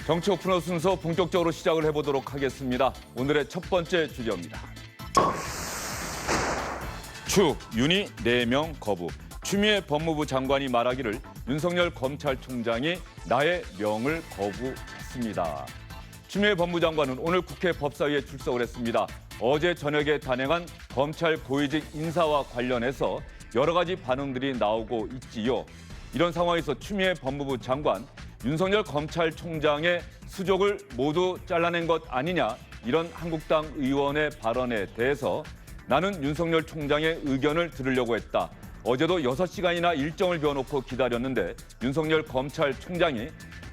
정치 오픈어 순서 본격적으로 시작을 해보도록 하겠습니다. 오늘의 첫 번째 주제입니다. 윤희 4명 거부. 추미애 법무부 장관이 말하기를 윤석열 검찰총장이 나의 명을 거부했습니다. 추미애 법무장관은 오늘 국회 법사위에 출석을 했습니다. 어제 저녁에 단행한 검찰 고위직 인사와 관련해서 여러 가지 반응들이 나오고 있지요. 이런 상황에서 추미애 법무부 장관, 윤석열 검찰총장의 수족을 모두 잘라낸 것 아니냐, 이런 한국당 의원의 발언에 대해서 나는 윤석열 총장의 의견을 들으려고 했다. 어제도 6시간이나 일정을 비워놓고 기다렸는데 윤석열 검찰총장이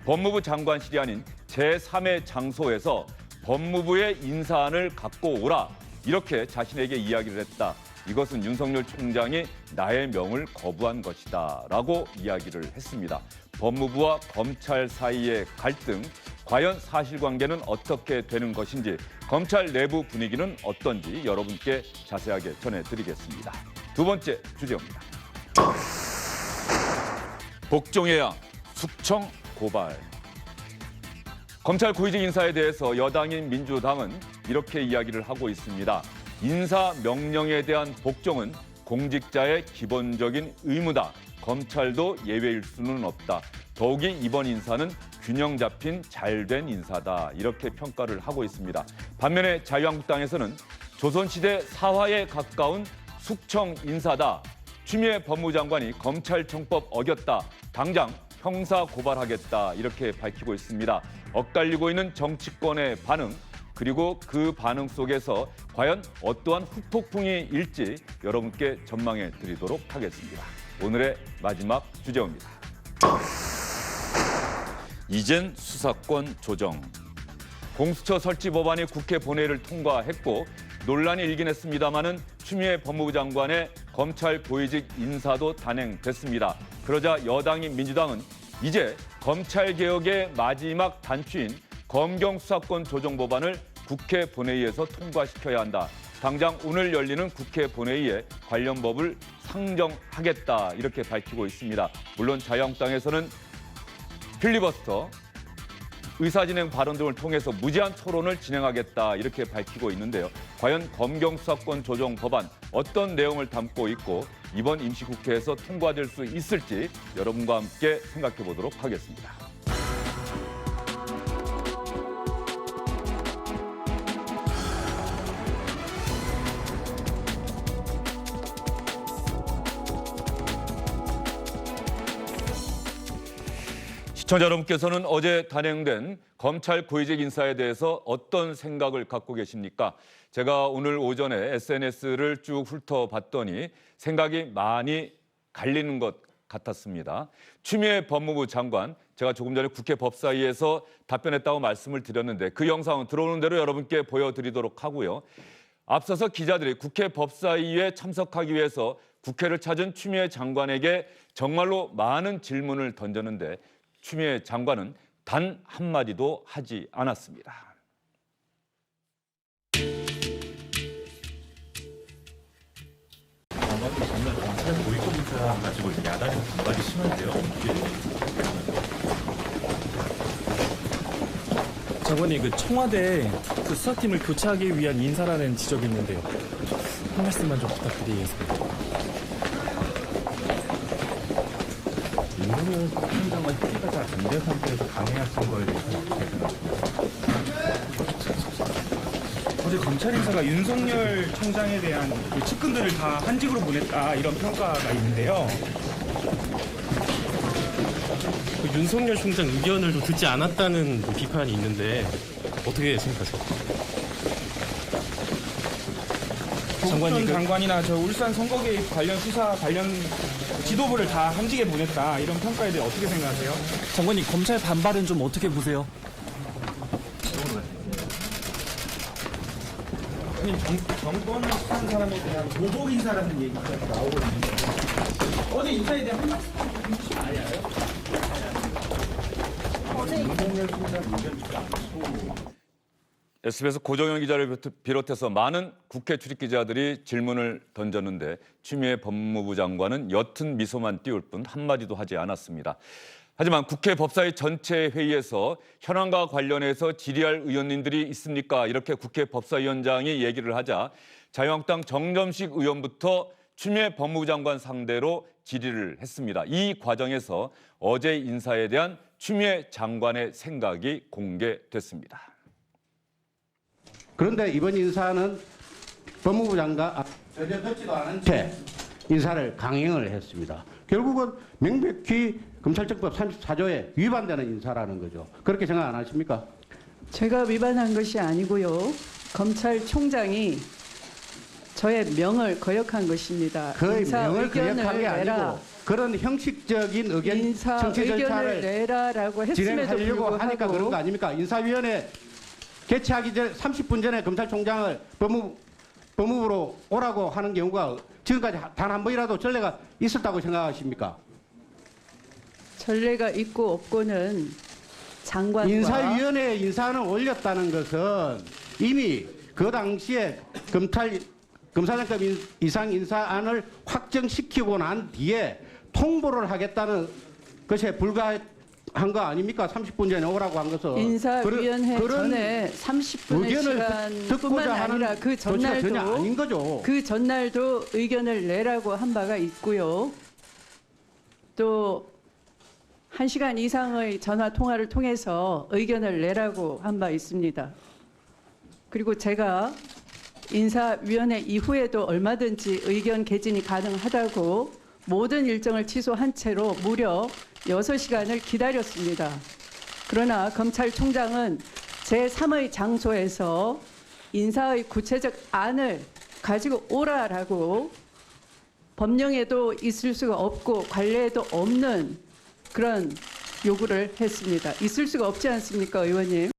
법무부 장관실이 아닌 제3의 장소에서 법무부의 인사안을 갖고 오라, 이렇게 자신에게 이야기를 했다. 이것은 윤석열 총장이 나의 명을 거부한 것이다 라고 이야기를 했습니다. 법무부와 검찰 사이의 갈등, 과연 사실관계는 어떻게 되는 것인지, 검찰 내부 분위기는 어떤지 여러분께 자세하게 전해드리겠습니다. 두 번째 주제입니다. 복종의 양, 숙청 고발. 검찰 고위직 인사에 대해서 여당인 민주당은 이렇게 이야기를 하고 있습니다. 인사 명령에 대한 복종은 공직자의 기본적인 의무다. 검찰도 예외일 수는 없다. 더욱이 이번 인사는 균형 잡힌 잘된 인사다. 이렇게 평가를 하고 있습니다. 반면에 자유한국당에서는 조선시대 사화에 가까운 숙청 인사다. 추미애 법무장관이 검찰청법 어겼다. 당장 형사 고발하겠다. 이렇게 밝히고 있습니다. 엇갈리고 있는 정치권의 반응, 그리고 그 반응 속에서 과연 어떠한 후폭풍이 일지 여러분께 전망해 드리도록 하겠습니다. 오늘의 마지막 주제입니다. 이젠 수사권 조정. 공수처 설치 법안이 국회 본회의를 통과했고 논란이 일긴 했습니다마는 추미애 법무부 장관의 검찰 고위직 인사도 단행됐습니다. 그러자 여당인 민주당은 이제 검찰개혁의 마지막 단추인 검경 수사권 조정 법안을 국회 본회의에서 통과시켜야 한다. 당장 오늘 열리는 국회 본회의에 관련 법을 상정하겠다. 이렇게 밝히고 있습니다. 물론 자유한국당에서는 필리버스터, 의사진행 발언 등을 통해서 무제한 토론을 진행하겠다. 이렇게 밝히고 있는데요. 과연 검경 수사권 조정 법안 어떤 내용을 담고 있고 이번 임시국회에서 통과될 수 있을지 여러분과 함께 생각해 보도록 하겠습니다. 시청자 여러분께서는 어제 단행된 검찰 고위직 인사에 대해서 어떤 생각을 갖고 계십니까? 제가 오늘 오전에 SNS를 쭉 훑어봤더니 생각이 많이 갈리는 것 같았습니다. 추미애 법무부 장관, 제가 조금 전에 국회 법사위에서 답변했다고 말씀을 드렸는데 그 영상은 들어오는 대로 여러분께 보여드리도록 하고요. 앞서서 기자들이 국회 법사위에 참석하기 위해서 국회를 찾은 추미애 장관에게 정말로 많은 질문을 던졌는데 추미애 장관은 단 한마디도 하지 않았습니다. 장관이 정말 검찰 고위급 인사 가지고 야당의 반발이 심한데요. 장관님, 그 청와대 그 수사팀을 교체하기 위한 인사라는 지적이 있는데요. 한 말씀만 좀 부탁드리겠습니다. 윤석열 총장과 협의가 잘 안 된 상태에서 강행하신 거에 대해서 어떻게 생각하십니까? 어제 검찰 인사가 윤석열 총장에 대한 그 측근들을 다 한직으로 보냈다, 이런 평가가 있는데요. 그 윤석열 총장 의견을 좀 듣지 않았다는 비판이 있는데 어떻게 생각하세요? 장관님, 장관이나 저 울산 선거 개입 관련 수사 관련 지도부를 다 한직에 보냈다, 이런 평가에 대해 어떻게 생각하세요? 장관님, 검찰 반발은 좀 어떻게 보세요? 아니, 정권을 수사한 사람에 대한 보복 인사라는 얘기가 나오거든요. 어제 인사에 대한 한 말씀 해주시면 알아요? 윤석열 총장 의견 듣지 않고 SBS 고정현 기자를 비롯해서 많은 국회 출입 기자들이 질문을 던졌는데 추미애 법무부 장관은 옅은 미소만 띄울 뿐 한마디도 하지 않았습니다. 하지만 국회 법사위 전체 회의에서 현안과 관련해서 질의할 의원님들이 있습니까? 이렇게 국회 법사위원장이 얘기를 하자 자유한국당 정점식 의원부터 추미애 법무부 장관 상대로 질의를 했습니다. 이 과정에서 어제 인사에 대한 추미애 장관의 생각이 공개됐습니다. 그런데 이번 인사는 법무부 장관 전혀 듣지도 않은 채 인사를 강행을 했습니다. 결국은 명백히 검찰청법 34조에 위반되는 인사라는 거죠. 그렇게 생각 안 하십니까? 제가 위반한 것이 아니고요. 검찰총장이 저의 명을 거역한 것입니다. 그 인사 명을 의견을 거역한 게 내라. 아니고 그런 형식적인 의견 인사 청취 의견을 절차를 내라라고 했음에도 진행하려고 하니까 그런 거 불구하고 아닙니까? 인사위원회 개최하기 전 30분 전에 검찰총장을 법무부로 오라고 하는 경우가 지금까지 단 한 번이라도 전례가 있었다고 생각하십니까? 전례가 있고 없고는 장관과 인사위원회에 인사안을 올렸다는 것은 이미 그 당시에 검사장급 이상 인사안을 확정시키고 난 뒤에 통보를 하겠다는 것에 불과한 거 아닙니까? 30분 전에 오라고 한 것은. 인사위원회 전에 30분의 의견을 듣고자 시간뿐만 하는 아니라 그 조치가 전혀 전날도 아닌 거죠. 그 전날도 의견을 내라고 한 바가 있고요. 또 1시간 이상의 전화 통화를 통해서 의견을 내라고 한 바 있습니다. 그리고 제가 인사위원회 이후에도 얼마든지 의견 개진이 가능하다고 모든 일정을 취소한 채로 무려 6시간을 기다렸습니다. 그러나 검찰총장은 제3의 장소에서 인사의 구체적 안을 가지고 오라라고 법령에도 있을 수가 없고 관례에도 없는 그런 요구를 했습니다. 있을 수가 없지 않습니까, 의원님?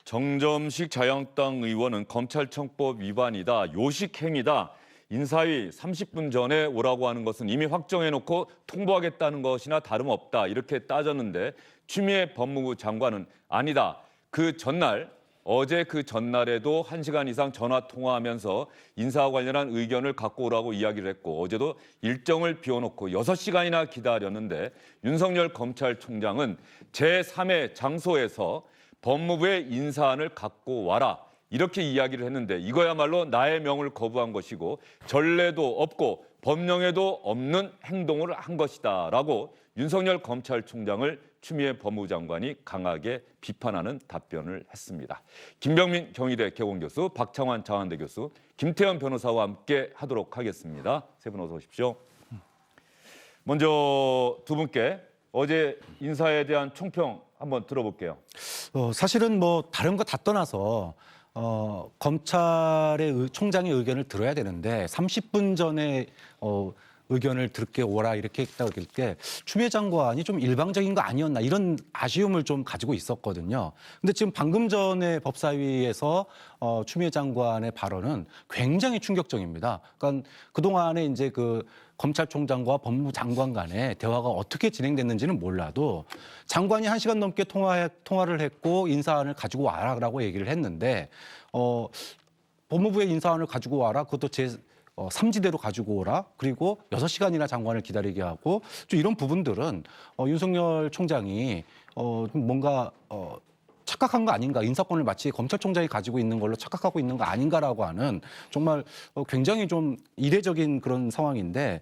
정점식 자유한국당 의원은 검찰청법 위반이다, 요식행위다. 인사위 30분 전에 오라고 하는 것은 이미 확정해놓고 통보하겠다는 것이나 다름없다. 이렇게 따졌는데 추미애 법무부 장관은 아니다. 그 전날, 어제 그 전날에도 1시간 이상 전화 통화하면서 인사와 관련한 의견을 갖고 오라고 이야기를 했고 어제도 일정을 비워놓고 6시간이나 기다렸는데 윤석열 검찰총장은 제3의 장소에서 법무부의 인사안을 갖고 와라. 이렇게 이야기를 했는데 이거야말로 나의 명을 거부한 것이고 전례도 없고 법령에도 없는 행동을 한 것이다라고 윤석열 검찰총장을 추미애 법무부 장관이 강하게 비판하는 답변을 했습니다. 김병민 경희대 개공교수, 박창환 장한대 교수, 김태현 변호사와 함께 하도록 하겠습니다. 세 분 어서 오십시오. 먼저 두 분께 어제 인사에 대한 총평 한번 들어볼게요. 사실은 뭐 다른 거 다 떠나서 검찰의 총장의 의견을 들어야 되는데 30분 전에 의견을 듣게 오라 이렇게 했다고 할 때 추미애 장관이 좀 일방적인 거 아니었나 이런 아쉬움을 좀 가지고 있었거든요. 근데 지금 방금 전에 법사위에서 추미애 장관의 발언은 굉장히 충격적입니다. 그러니까 그동안에 이제 그 검찰총장과 법무부 장관 간의 대화가 어떻게 진행됐는지는 몰라도 장관이 1시간 넘게 통화를 했고 인사안을 가지고 와라라고 얘기를 했는데 법무부의 인사안을 가지고 와라 그것도 제 3지대로 가지고 오라. 그리고 6시간이나 장관을 기다리게 하고 좀 이런 부분들은 윤석열 총장이 뭔가 착각한 거 아닌가. 인사권을 마치 검찰총장이 가지고 있는 걸로 착각하고 있는 거 아닌가라고 하는 정말 굉장히 좀 이례적인 그런 상황인데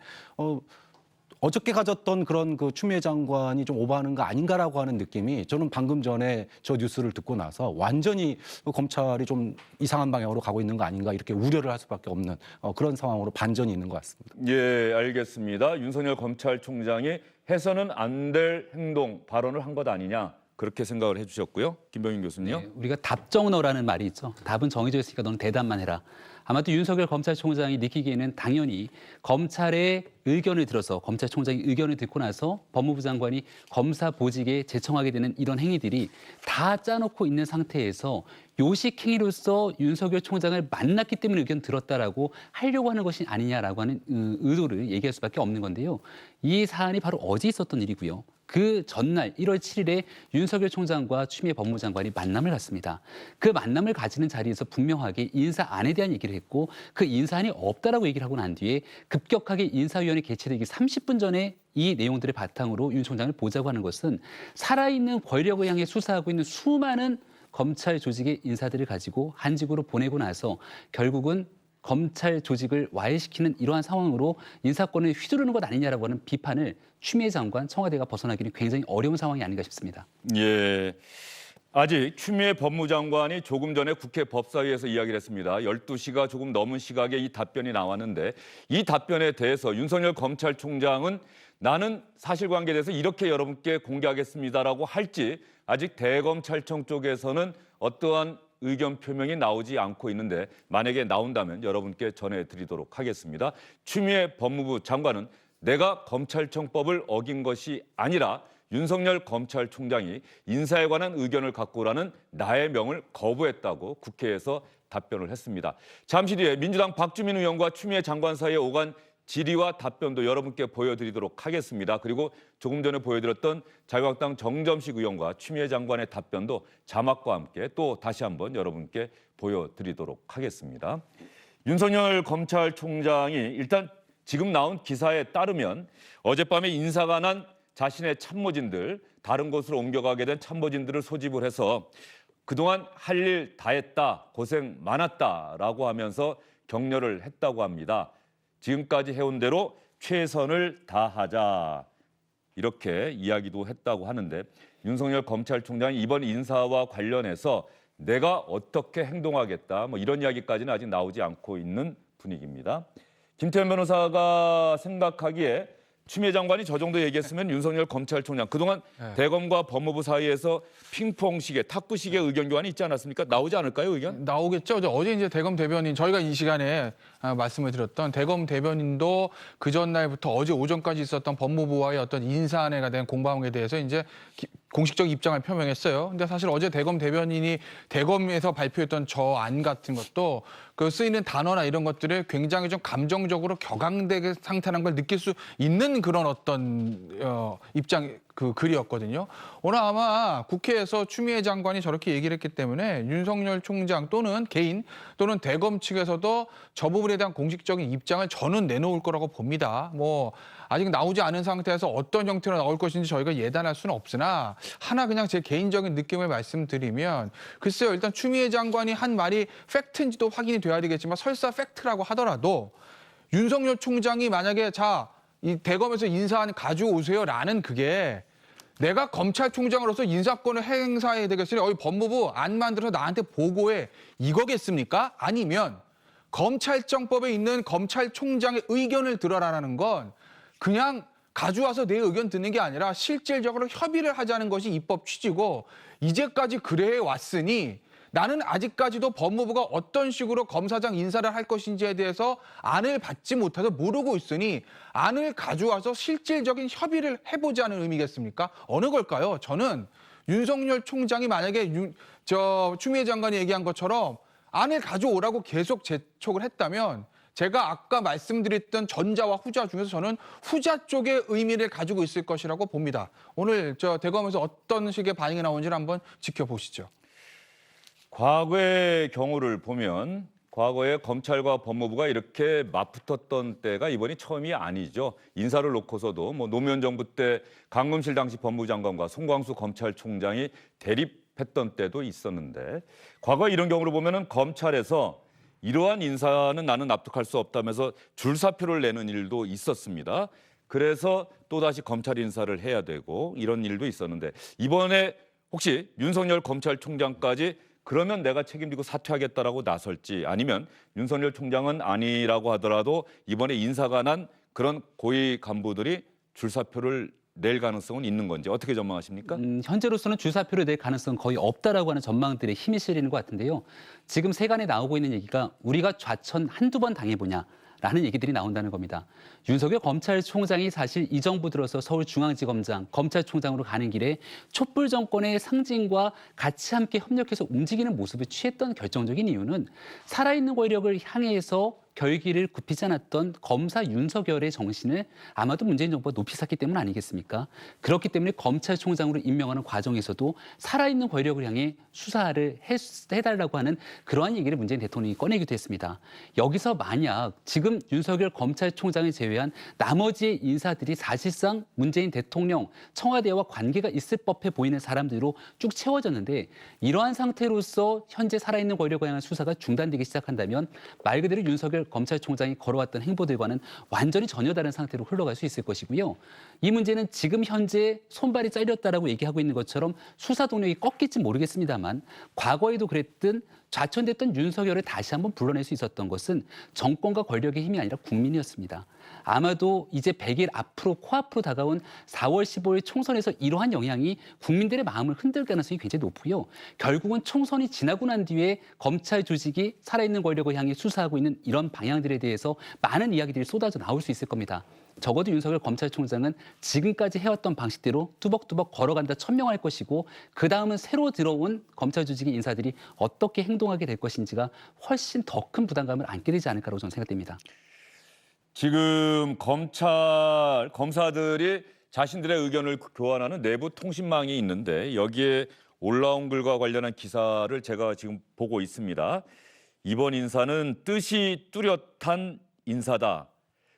어저께 가졌던 그런 그 추미애 장관이 좀 오버하는 거 아닌가라고 하는 느낌이 저는 방금 전에 저 뉴스를 듣고 나서 완전히 검찰이 좀 이상한 방향으로 가고 있는 거 아닌가 이렇게 우려를 할 수밖에 없는 그런 상황으로 반전이 있는 것 같습니다. 예, 알겠습니다. 윤석열 검찰총장이 해서는 안 될 행동, 발언을 한 것 아니냐 그렇게 생각을 해주셨고요. 김병민 교수님요. 네, 우리가 답정너라는 말이 있죠. 답은 정해져 있으니까 너는 대답만 해라. 아마도 윤석열 검찰총장이 느끼기에는 당연히 검찰의 의견을 들어서 검찰총장이 의견을 듣고 나서 법무부 장관이 검사 보직에 제청하게 되는 이런 행위들이 다 짜놓고 있는 상태에서 요식 행위로서 윤석열 총장을 만났기 때문에 의견 들었다라고 하려고 하는 것이 아니냐라고 하는 의도를 얘기할 수밖에 없는 건데요. 이 사안이 바로 어제 있었던 일이고요. 그 전날 1월 7일에 윤석열 총장과 추미애 법무부 장관이 만남을 갖습니다. 그 만남을 가지는 자리에서 분명하게 인사안에 대한 얘기를 했고 그 인사안이 없다라고 얘기를 하고 난 뒤에 급격하게 인사위원회 개최되기 30분 전에 이 내용들을 바탕으로 윤 총장을 보자고 하는 것은 살아있는 권력을 향해 수사하고 있는 수많은 검찰 조직의 인사들을 가지고 한직으로 보내고 나서 결국은 검찰 조직을 와해시키는 이러한 상황으로 인사권을 휘두르는 것 아니냐라고 하는 비판을 추미애 장관 청와대가 벗어나기는 굉장히 어려운 상황이 아닌가 싶습니다. 예. 아직 추미애 법무장관이 조금 전에 국회 법사위에서 이야기를 했습니다. 12시가 조금 넘은 시각에 이 답변이 나왔는데 이 답변에 대해서 윤석열 검찰총장은 나는 사실관계에 대해서 이렇게 여러분께 공개하겠습니다라고 할지 아직 대검찰청 쪽에서는 어떠한 의견 표명이 나오지 않고 있는데 만약에 나온다면 여러분께 전해드리도록 하겠습니다. 추미애 법무부 장관은 내가 검찰청법을 어긴 것이 아니라 윤석열 검찰총장이 인사에 관한 의견을 갖고 오라는 나의 명을 거부했다고 국회에서 답변을 했습니다. 잠시 뒤에 민주당 박주민 의원과 추미애 장관 사이에 오간 질의와 답변도 여러분께 보여드리도록 하겠습니다. 그리고 조금 전에 보여드렸던 자유한국당 정점식 의원과 추미애 장관의 답변도 자막과 함께 또 다시 한번 여러분께 보여드리도록 하겠습니다. 윤석열 검찰총장이 일단 지금 나온 기사에 따르면 어젯밤에 인사가 난 자신의 참모진들, 다른 곳으로 옮겨가게 된 참모진들을 소집을 해서 그동안 할 일 다 했다, 고생 많았다라고 하면서 격려를 했다고 합니다. 지금까지 해온 대로 최선을 다하자 이렇게 이야기도 했다고 하는데 윤석열 검찰총장이 이번 인사와 관련해서 내가 어떻게 행동하겠다 뭐 이런 이야기까지는 아직 나오지 않고 있는 분위기입니다. 김태현 변호사가 생각하기에 추미애 장관이 저 정도 얘기했으면 윤석열 검찰총장 그동안 대검과 법무부 사이에서 핑퐁식의 탁구식의 의견 교환이 있지 않았습니까? 나오지 않을까요, 의견? 나오겠죠. 어제 이제 대검 대변인 저희가 이 시간에 말씀을 드렸던 대검 대변인도 그 전날부터 어제 오전까지 있었던 법무부와의 어떤 인사안에 대한 공방에 대해서 이제 공식적 입장을 표명했어요. 근데 사실 어제 대검 대변인이 대검에서 발표했던 저 안 같은 것도 그 쓰이는 단어나 이런 것들을 굉장히 좀 감정적으로 격앙되게 상태라는 걸 느낄 수 있는 그런 어떤 입장 그 글이었거든요. 오늘 아마 국회에서 추미애 장관이 저렇게 얘기를 했기 때문에 윤석열 총장 또는 개인 또는 대검 측에서도 저 부분에 대한 공식적인 입장을 저는 내놓을 거라고 봅니다. 뭐 아직 나오지 않은 상태에서 어떤 형태로 나올 것인지 저희가 예단할 수는 없으나 하나 그냥 제 개인적인 느낌을 말씀드리면 글쎄요. 일단 추미애 장관이 한 말이 팩트인지도 확인이 돼야 되겠지만 설사 팩트라고 하더라도 윤석열 총장이 만약에 이 대검에서 인사안 가져오세요라는 그게 내가 검찰총장으로서 인사권을 행사해야 되겠으니 법무부 안 만들어서 나한테 보고해 이거겠습니까? 아니면 검찰청법에 있는 검찰총장의 의견을 들어라라는 건 그냥 가져와서 내 의견 듣는 게 아니라 실질적으로 협의를 하자는 것이 입법 취지고 이제까지 그래 왔으니 나는 아직까지도 법무부가 어떤 식으로 검사장 인사를 할 것인지에 대해서 안을 받지 못해서 모르고 있으니 안을 가져와서 실질적인 협의를 해보자는 의미겠습니까? 어느 걸까요? 저는 윤석열 총장이 만약에 추미애 장관이 얘기한 것처럼 안을 가져오라고 계속 재촉을 했다면 제가 아까 말씀드렸던 전자와 후자 중에서 저는 후자 쪽의 의미를 가지고 있을 것이라고 봅니다. 오늘 대검에서 어떤 식의 반응이 나오는지를 한번 지켜보시죠. 과거의 경우를 보면 과거에 검찰과 법무부가 이렇게 맞붙었던 때가 이번이 처음이 아니죠. 인사를 놓고서도 뭐 노무현 정부 때 강금실 당시 법무장관과 송광수 검찰총장이 대립했던 때도 있었는데 과거에 이런 경우를 보면은 검찰에서 이러한 인사는 나는 납득할 수 없다면서 줄사표를 내는 일도 있었습니다. 그래서 또다시 검찰 인사를 해야 되고 이런 일도 있었는데 이번에 혹시 윤석열 검찰총장까지 그러면 내가 책임지고 사퇴하겠다라고 나설지 아니면 윤석열 총장은 아니라고 하더라도 이번에 인사가 난 그런 고위 간부들이 줄사표를 낼 가능성은 있는 건지 어떻게 전망하십니까? 현재로서는 줄사표를 낼 가능성은 거의 없다라고 하는 전망들에 힘이 실리는 것 같은데요. 지금 세간에 나오고 있는 얘기가 우리가 좌천 한두 번 당해보냐. 라는 얘기들이 나온다는 겁니다. 윤석열 검찰총장이 사실 이 정부 들어서 서울중앙지검장, 검찰총장으로 가는 길에 촛불 정권의 상징과 같이 함께 협력해서 움직이는 모습을 취했던 결정적인 이유는 살아있는 권력을 향해서 결기를 굽히지 않았던 검사 윤석열의 정신을 아마도 문재인 정부가 높이 샀기 때문 아니겠습니까? 그렇기 때문에 검찰총장으로 임명하는 과정에서도 살아있는 권력을 향해 수사를 해달라고 하는 그러한 얘기를 문재인 대통령이 꺼내기도 했습니다. 여기서 만약 지금 윤석열 검찰총장을 제외한 나머지 인사들이 사실상 문재인 대통령, 청와대와 관계가 있을 법해 보이는 사람들로 쭉 채워졌는데 이러한 상태로서 현재 살아있는 권력을 향한 수사가 중단되기 시작한다면 말 그대로 윤석열 검찰총장이 걸어왔던 행보들과는 완전히 전혀 다른 상태로 흘러갈 수 있을 것이고요. 이 문제는 지금 현재 손발이 잘렸다라고 얘기하고 있는 것처럼 수사 동력이 꺾일지 모르겠습니다만 과거에도 그랬든 좌천됐던 윤석열을 다시 한번 불러낼 수 있었던 것은 정권과 권력의 힘이 아니라 국민이었습니다. 아마도 이제 100일 앞으로 코앞으로 다가온 4월 15일 총선에서 이러한 영향이 국민들의 마음을 흔들 가능성이 굉장히 높고요. 결국은 총선이 지나고 난 뒤에 검찰 조직이 살아있는 권력을 향해 수사하고 있는 이런 방향들에 대해서 많은 이야기들이 쏟아져 나올 수 있을 겁니다. 적어도 윤석열 검찰총장은 지금까지 해왔던 방식대로 뚜벅뚜벅 걸어간다 천명할 것이고 그 다음은 새로 들어온 검찰 조직의 인사들이 어떻게 행동하게 될 것인지가 훨씬 더 큰 부담감을 안게 되지 않을까라고 저는 생각됩니다. 지금 검사들이 자신들의 의견을 교환하는 내부 통신망이 있는데 여기에 올라온 글과 관련한 기사를 제가 지금 보고 있습니다. 이번 인사는 뜻이 뚜렷한 인사다.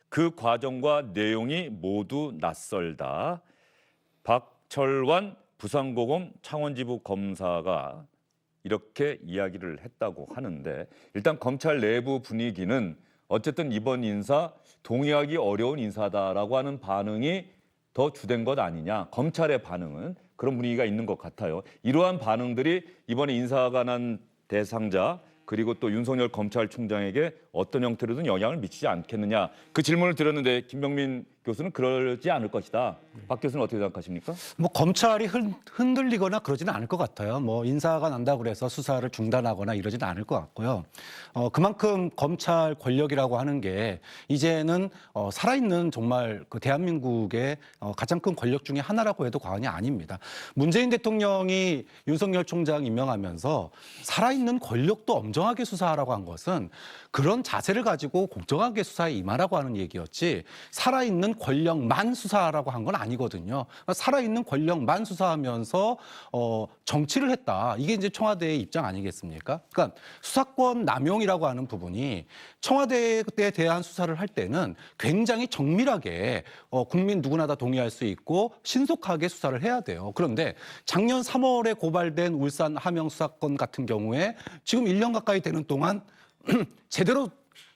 그 과정과 내용이 모두 낯설다. 박철완 부산고검 창원지부 검사가 이렇게 이야기를 했다고 하는데 일단 검찰 내부 분위기는 어쨌든 이번 인사 동의하기 어려운 인사다라고 하는 반응이 더 주된 것 아니냐. 검찰의 반응은 그런 분위기가 있는 것 같아요. 이러한 반응들이 이번에 인사가 난 대상자 그리고 또 윤석열 검찰총장에게 어떤 형태로든 영향을 미치지 않겠느냐. 그 질문을 드렸는데 김병민 교수는 그러지 않을 것이다. 박 교수는 어떻게 생각하십니까? 뭐 검찰이 흔들리거나 그러지는 않을 것 같아요. 뭐 인사가 난다 그래서 수사를 중단하거나 이러지는 않을 것 같고요. 그만큼 검찰 권력이라고 하는 게 이제는 살아있는 정말 그 대한민국의 가장 큰 권력 중에 하나라고 해도 과언이 아닙니다. 문재인 대통령이 윤석열 총장 임명하면서 살아있는 권력도 엄정하게 수사하라고 한 것은 그런 자세를 가지고 공정하게 수사에 임하라고 하는 얘기였지 살아있는 권력만 수사하라고 한 건 아니거든요. 살아있는 권력만 수사하면서 정치를 했다. 이게 이제 청와대의 입장 아니겠습니까? 그러니까 수사권 남용이라고 하는 부분이 청와대에 대한 수사를 할 때는 굉장히 정밀하게 국민 누구나 다 동의할 수 있고 신속하게 수사를 해야 돼요. 그런데 작년 3월에 고발된 울산 함영 수사건 같은 경우에 지금 1년 가까이 되는 동안 제대로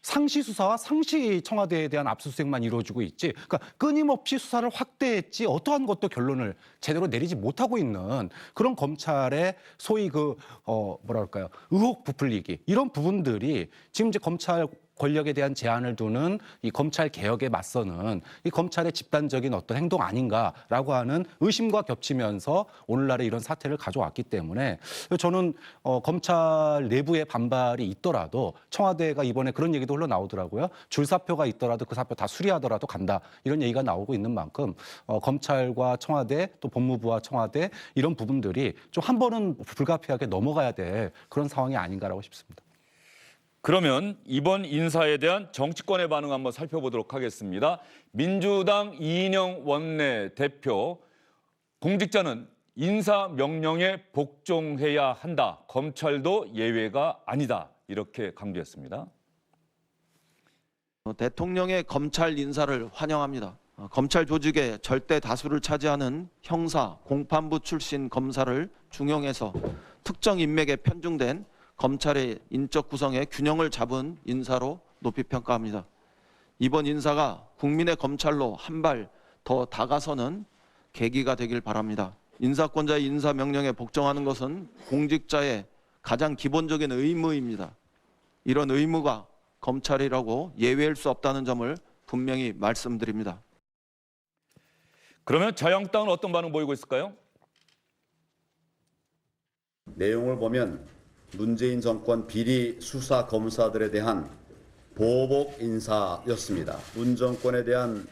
상시 수사와 상시 청와대에 대한 압수수색만 이루어지고 있지. 그러니까 끊임없이 수사를 확대했지 어떠한 것도 결론을 제대로 내리지 못하고 있는 그런 검찰의 소위 뭐랄까요 의혹 부풀리기 이런 부분들이 지금 이제 검찰 권력에 대한 제한을 두는 이 검찰 개혁에 맞서는 이 검찰의 집단적인 어떤 행동 아닌가라고 하는 의심과 겹치면서 오늘날의 이런 사태를 가져왔기 때문에 저는 검찰 내부의 반발이 있더라도 청와대가 이번에 그런 얘기도 흘러나오더라고요. 줄사표가 있더라도 그 사표 다 수리하더라도 간다. 이런 얘기가 나오고 있는 만큼 검찰과 청와대 또 법무부와 청와대 이런 부분들이 좀 한 번은 불가피하게 넘어가야 될 그런 상황이 아닌가라고 싶습니다. 그러면 이번 인사에 대한 정치권의 반응 한번 살펴보도록 하겠습니다. 민주당 이인영 원내대표, 공직자는 인사 명령에 복종해야 한다. 검찰도 예외가 아니다. 이렇게 강조했습니다. 대통령의 검찰 인사를 환영합니다. 검찰 조직의 절대 다수를 차지하는 형사, 공판부 출신 검사를 중용해서 특정 인맥에 편중된 검찰의 인적 구성의 균형을 잡은 인사로 높이 평가합니다. 이번 인사가 국민의 검찰로 한 발 더 다가서는 계기가 되길 바랍니다. 인사권자의 인사 명령에 복종하는 것은 공직자의 가장 기본적인 의무입니다. 이런 의무가 검찰이라고 예외일 수 없다는 점을 분명히 말씀드립니다. 그러면 자유한국당은 어떤 반응 보이고 있을까요? 내용을 보면 문재인 정권 비리 수사 검사들에 대한 보복 인사였습니다. 문 정권에 대한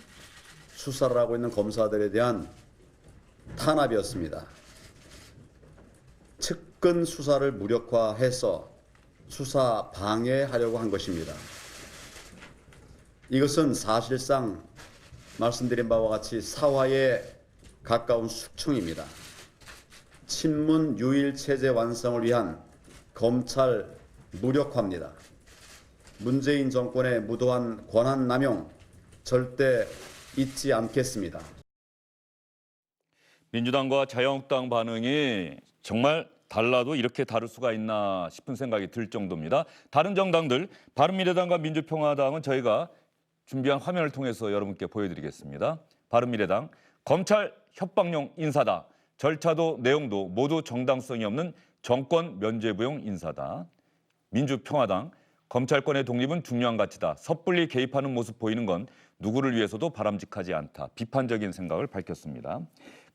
수사를 하고 있는 검사들에 대한 탄압이었습니다. 측근 수사를 무력화해서 수사 방해하려고 한 것입니다. 이것은 사실상 말씀드린 바와 같이 사화에 가까운 숙청입니다. 친문 유일 체제 완성을 위한 검찰 무력화입니다. 문재인 정권의 무도한 권한 남용 절대 잊지 않겠습니다. 민주당과 자유한국당 반응이 정말 달라도 이렇게 다를 수가 있나 싶은 생각이 들 정도입니다. 다른 정당들, 바른미래당과 민주평화당은 저희가 준비한 화면을 통해서 여러분께 보여드리겠습니다. 바른미래당, 검찰 협박용 인사다. 절차도 내용도 모두 정당성이 없는 정권 면죄부용 인사다. 민주평화당, 검찰권의 독립은 중요한 가치다. 섣불리 개입하는 모습 보이는 건 누구를 위해서도 바람직하지 않다. 비판적인 생각을 밝혔습니다.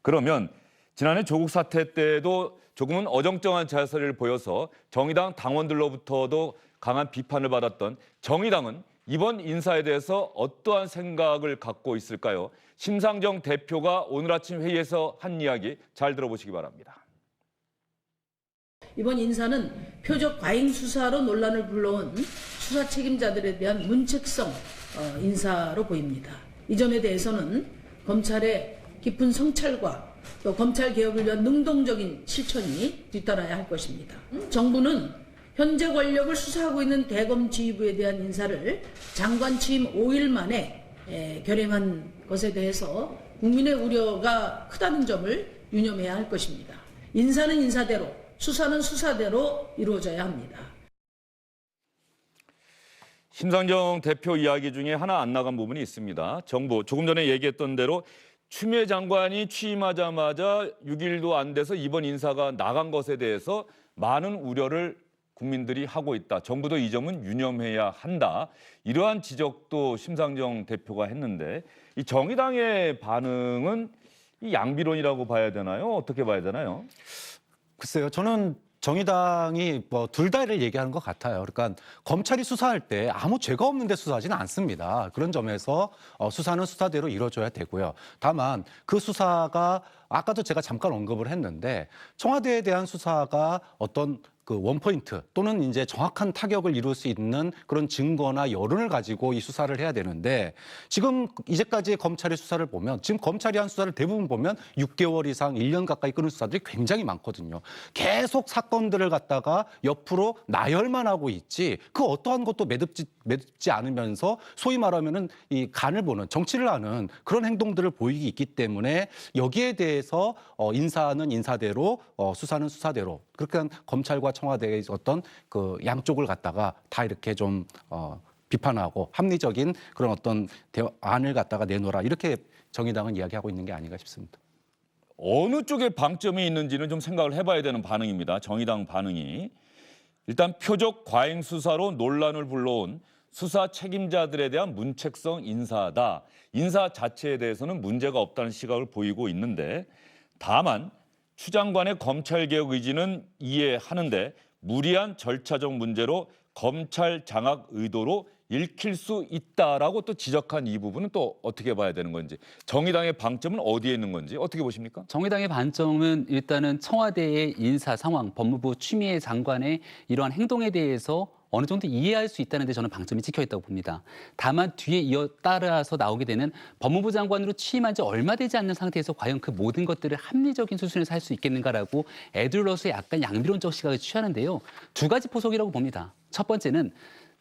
그러면 지난해 조국 사태 때도 조금은 어정쩡한 자세를 보여서 정의당 당원들로부터도 강한 비판을 받았던 정의당은 이번 인사에 대해서 어떠한 생각을 갖고 있을까요? 심상정 대표가 오늘 아침 회의에서 한 이야기 잘 들어보시기 바랍니다. 이번 인사는 표적 과잉 수사로 논란을 불러온 수사 책임자들에 대한 문책성 인사로 보입니다. 이 점에 대해서는 검찰의 깊은 성찰과 또 검찰 개혁을 위한 능동적인 실천이 뒤따라야 할 것입니다. 정부는 현재 권력을 수사하고 있는 대검 지휘부에 대한 인사를 장관 취임 5일 만에 결행한 것에 대해서 국민의 우려가 크다는 점을 유념해야 할 것입니다. 인사는 인사대로, 수사는 수사대로 이루어져야 합니다. 심상정 대표 이야기 중에 하나 안 나간 부분이 있습니다. 정부, 조금 전에 얘기했던 대로 추미애 장관이 취임하자마자 6일도 안 돼서 이번 인사가 나간 것에 대해서 많은 우려를 국민들이 하고 있다. 정부도 이 점은 유념해야 한다. 이러한 지적도 심상정 대표가 했는데 이 정의당의 반응은 이 양비론이라고 봐야 되나요? 어떻게 봐야 되나요? 글쎄요. 저는 정의당이 뭐 둘 다를 얘기하는 것 같아요. 그러니까 검찰이 수사할 때 아무 죄가 없는데 수사하지는 않습니다. 그런 점에서 수사는 수사대로 이루어져야 되고요. 다만 그 수사가 아까도 제가 잠깐 언급을 했는데 청와대에 대한 수사가 어떤 그 원포인트 또는 이제 정확한 타격을 이룰 수 있는 그런 증거나 여론을 가지고 이 수사를 해야 되는데 지금 이제까지의 검찰의 수사를 보면 지금 검찰이 한 수사를 대부분 보면 6개월 이상 1년 가까이 끄는 수사들이 굉장히 많거든요. 계속 사건들을 갖다가 옆으로 나열만 하고 있지 그 어떠한 것도 매듭지 않으면서 소위 말하면은 이 간을 보는 정치를 하는 그런 행동들을 보이기 있기 때문에 여기에 대해서 인사는 인사대로 수사는 수사대로 그렇게 한 검찰과 청와대의 어떤 그 양쪽을 갖다가 다 이렇게 좀 비판하고 합리적인 그런 어떤 안을 갖다가 내놓으라 이렇게 정의당은 이야기하고 있는 게 아닌가 싶습니다. 어느 쪽에 방점이 있는지는 좀 생각을 해봐야 되는 반응입니다. 정의당 반응이. 일단 표적 과잉 수사로 논란을 불러온 수사 책임자들에 대한 문책성 인사다. 인사 자체에 대해서는 문제가 없다는 시각을 보이고 있는데 다만 추 장관의 검찰개혁 의지는 이해하는데 무리한 절차적 문제로 검찰 장악 의도로 읽힐 수 있다라고 또 지적한 이 부분은 또 어떻게 봐야 되는 건지 정의당의 방점은 어디에 있는 건지 어떻게 보십니까? 정의당의 반점은 일단은 청와대의 인사 상황, 법무부 추미애 장관의 이러한 행동에 대해서 어느 정도 이해할 수 있다는 데 저는 방점이 찍혀 있다고 봅니다. 다만 뒤에 따라서 나오게 되는 법무부 장관으로 취임한 지 얼마 되지 않는 상태에서 과연 그 모든 것들을 합리적인 수준에서 할 수 있겠는가라고 애들로서 약간 양비론적 시각을 취하는데요. 두 가지 포석이라고 봅니다. 첫 번째는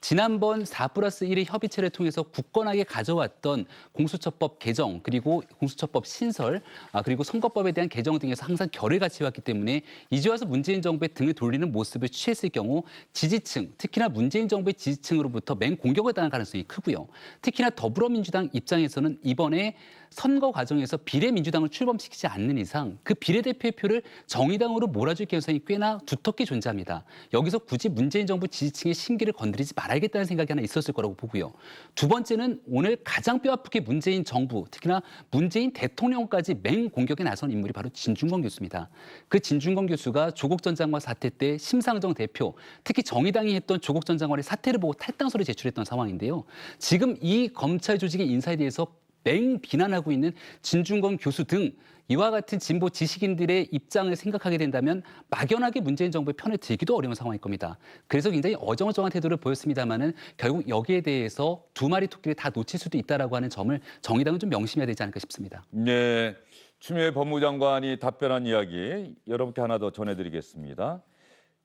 지난번 4+1의 협의체를 통해서 굳건하게 가져왔던 공수처법 개정 그리고 공수처법 신설 그리고 선거법에 대한 개정 등에서 항상 결을 같이 왔기 때문에 이제 와서 문재인 정부의 등을 돌리는 모습을 취했을 경우 지지층 특히나 문재인 정부의 지지층으로부터 맹공격을 당할 가능성이 크고요. 특히나 더불어민주당 입장에서는 이번에 선거 과정에서 비례민주당을 출범시키지 않는 이상 그 비례대표의 표를 정의당으로 몰아줄 가능성이 꽤나 두텁게 존재합니다. 여기서 굳이 문재인 정부 지지층의 심기를 건드리지 말아야겠다는 생각이 하나 있었을 거라고 보고요. 두 번째는 오늘 가장 뼈아프게 문재인 정부, 특히나 문재인 대통령까지 맹공격에 나선 인물이 바로 진중권 교수입니다. 그 진중권 교수가 조국 전 장관 사태 때 심상정 대표, 특히 정의당이 했던 조국 전 장관의 사태를 보고 탈당서를 제출했던 상황인데요. 지금 이 검찰 조직의 인사에 대해서 맹비난하고 있는 진중권 교수 등 이와 같은 진보 지식인들의 입장을 생각하게 된다면 막연하게 문재인 정부의 편에 들기도 어려운 상황일 겁니다. 그래서 굉장히 어정쩡한 태도를 보였습니다마는 결국 여기에 대해서 두 마리 토끼를 다 놓칠 수도 있다라고 하는 점을 정의당은 좀 명심해야 되지 않을까 싶습니다. 네, 추미애 법무장관이 답변한 이야기 여러분께 하나 더 전해드리겠습니다.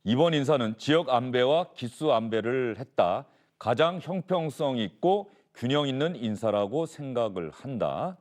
이번 인사는 지역 안배와 기수 안배를 했다. 가장 형평성 있고 균형 있는 인사라고 생각을 한다.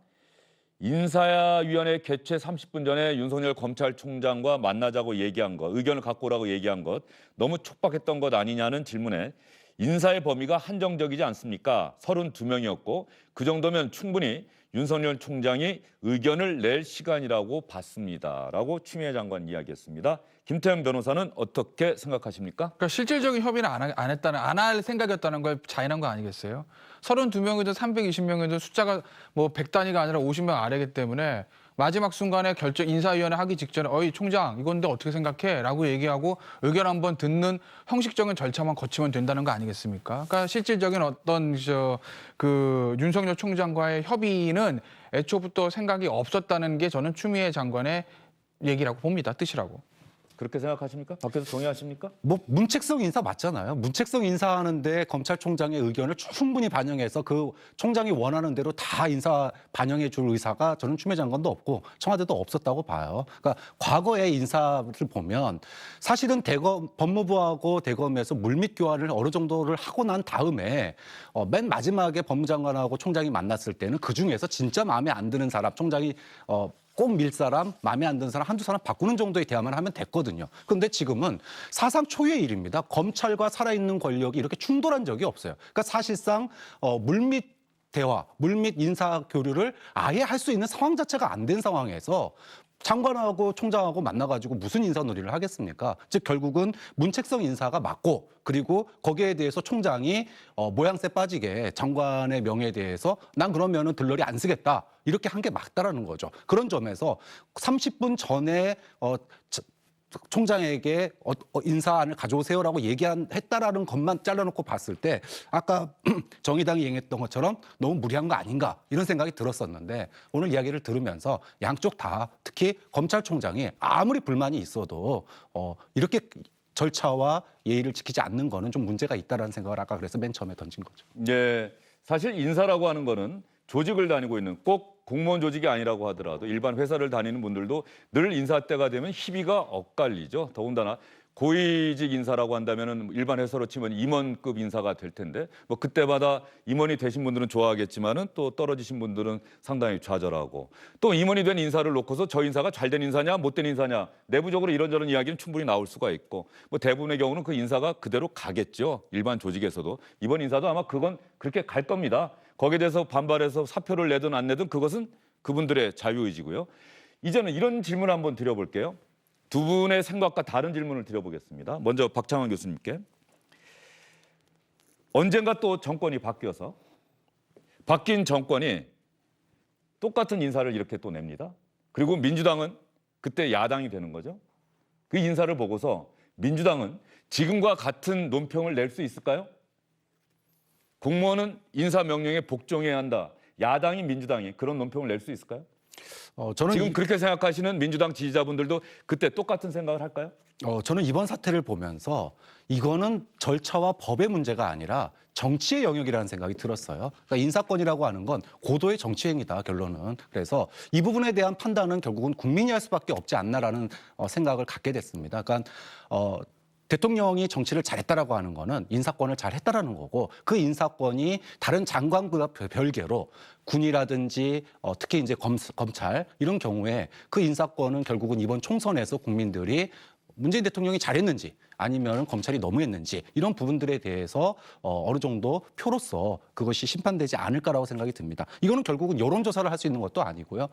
인사위원회 개최 30분 전에 윤석열 검찰총장과 만나자고 얘기한 것, 의견을 갖고 오라고 얘기한 것, 너무 촉박했던 것 아니냐는 질문에 인사의 범위가 한정적이지 않습니까? 32명이었고 그 정도면 충분히 윤석열 총장이 의견을 낼 시간이라고 봤습니다. 라고 추미애 장관 이야기했습니다. 김태형 변호사는 어떻게 생각하십니까? 그러니까 실질적인 협의는 안 할 생각이었다는 걸 자인한 거 아니겠어요? 32명이든 320명이든 숫자가 뭐 100단위가 아니라 50명 아래이기 때문에 마지막 순간에 인사위원회 하기 직전에 어이 총장 이건데 어떻게 생각해? 라고 얘기하고 의견 한번 듣는 형식적인 절차만 거치면 된다는 거 아니겠습니까? 그러니까 실질적인 어떤 그 윤석열 총장과의 협의는 애초부터 생각이 없었다는 게 저는 추미애 장관의 얘기라고 봅니다. 뜻이라고. 그렇게 생각하십니까? 밖에서 동의하십니까? 뭐 문책성 인사 맞잖아요. 문책성 인사하는데 검찰총장의 의견을 충분히 반영해서 그 총장이 원하는 대로 다 인사 반영해 줄 의사가 저는 추미애 장관도 없고 청와대도 없었다고 봐요. 그러니까 과거의 인사를 보면 사실은 법무부하고 대검에서 물밑 교환을 어느 정도를 하고 난 다음에 맨 마지막에 법무장관하고 총장이 만났을 때는 그중에서 진짜 마음에 안 드는 사람 총장이 꼭 밀 사람, 마음에 안 드는 사람 한두 사람 바꾸는 정도의 대화만 하면 됐거든요. 그런데 지금은 사상 초유의 일입니다. 검찰과 살아있는 권력이 이렇게 충돌한 적이 없어요. 그러니까 사실상 물밑 대화, 물밑 인사 교류를 아예 할 수 있는 상황 자체가 안 된 상황에서 장관하고 총장하고 만나가지고 무슨 인사 놀이를 하겠습니까? 즉 결국은 문책성 인사가 맞고 그리고 거기에 대해서 총장이 모양새 빠지게 장관의 명예에 대해서 난 그러면은 들러리 안 쓰겠다 이렇게 한 게 맞다라는 거죠. 그런 점에서 30분 전에 총장에게 인사안을 가져오세요라고 했다라는 것만 잘라놓고 봤을 때 아까 정의당이 얘기했던 것처럼 너무 무리한 거 아닌가 이런 생각이 들었었는데 오늘 이야기를 들으면서 양쪽 다 특히 검찰총장이 아무리 불만이 있어도 이렇게 절차와 예의를 지키지 않는 거는 좀 문제가 있다라는 생각을 아까 그래서 맨 처음에 던진 거죠. 네, 사실 인사라고 하는 거는 조직을 다니고 있는 꼭 공무원 조직이 아니라고 하더라도 일반 회사를 다니는 분들도 늘 인사 때가 되면 희비가 엇갈리죠. 더군다나 고위직 인사라고 한다면은 일반 회사로 치면 임원급 인사가 될 텐데 뭐 그때마다 임원이 되신 분들은 좋아하겠지만은 또 떨어지신 분들은 상당히 좌절하고 또 임원이 된 인사를 놓고서 저 인사가 잘된 인사냐 못된 인사냐 내부적으로 이런저런 이야기는 충분히 나올 수가 있고 뭐 대부분의 경우는 그 인사가 그대로 가겠죠. 일반 조직에서도 이번 인사도 아마 그건 그렇게 갈 겁니다. 거기에 대해서 반발해서 사표를 내든 안 내든 그것은 그분들의 자유의지고요. 이제는 이런 질문을 한번 드려볼게요. 두 분의 생각과 다른 질문을 드려보겠습니다. 먼저 박창원 교수님께. 언젠가 또 정권이 바뀌어서 바뀐 정권이 똑같은 인사를 이렇게 또 냅니다. 그리고 민주당은 그때 야당이 되는 거죠. 그 인사를 보고서 민주당은 지금과 같은 논평을 낼 수 있을까요? 공무원은 인사명령에 복종해야 한다. 야당이 민주당이 그런 논평을 낼 수 있을까요? 저는 지금 그렇게 생각하시는 민주당 지지자분들도 그때 똑같은 생각을 할까요? 저는 이번 사태를 보면서 이거는 절차와 법의 문제가 아니라 정치의 영역이라는 생각이 들었어요. 그러니까 인사권이라고 하는 건 고도의 정치행위다, 결론은. 그래서 이 부분에 대한 판단은 결국은 국민이 할 수밖에 없지 않나라는 생각을 갖게 됐습니다. 그러니까 대통령이 정치를 잘했다라고 하는 거는 인사권을 잘했다라는 거고 그 인사권이 다른 장관과 별개로 군이라든지 특히 이제 검찰 이런 경우에 그 인사권은 결국은 이번 총선에서 국민들이 문재인 대통령이 잘했는지 아니면 검찰이 너무했는지 이런 부분들에 대해서 어느 정도 표로서 그것이 심판되지 않을까라고 생각이 듭니다. 이거는 결국은 여론조사를 할 수 있는 것도 아니고요.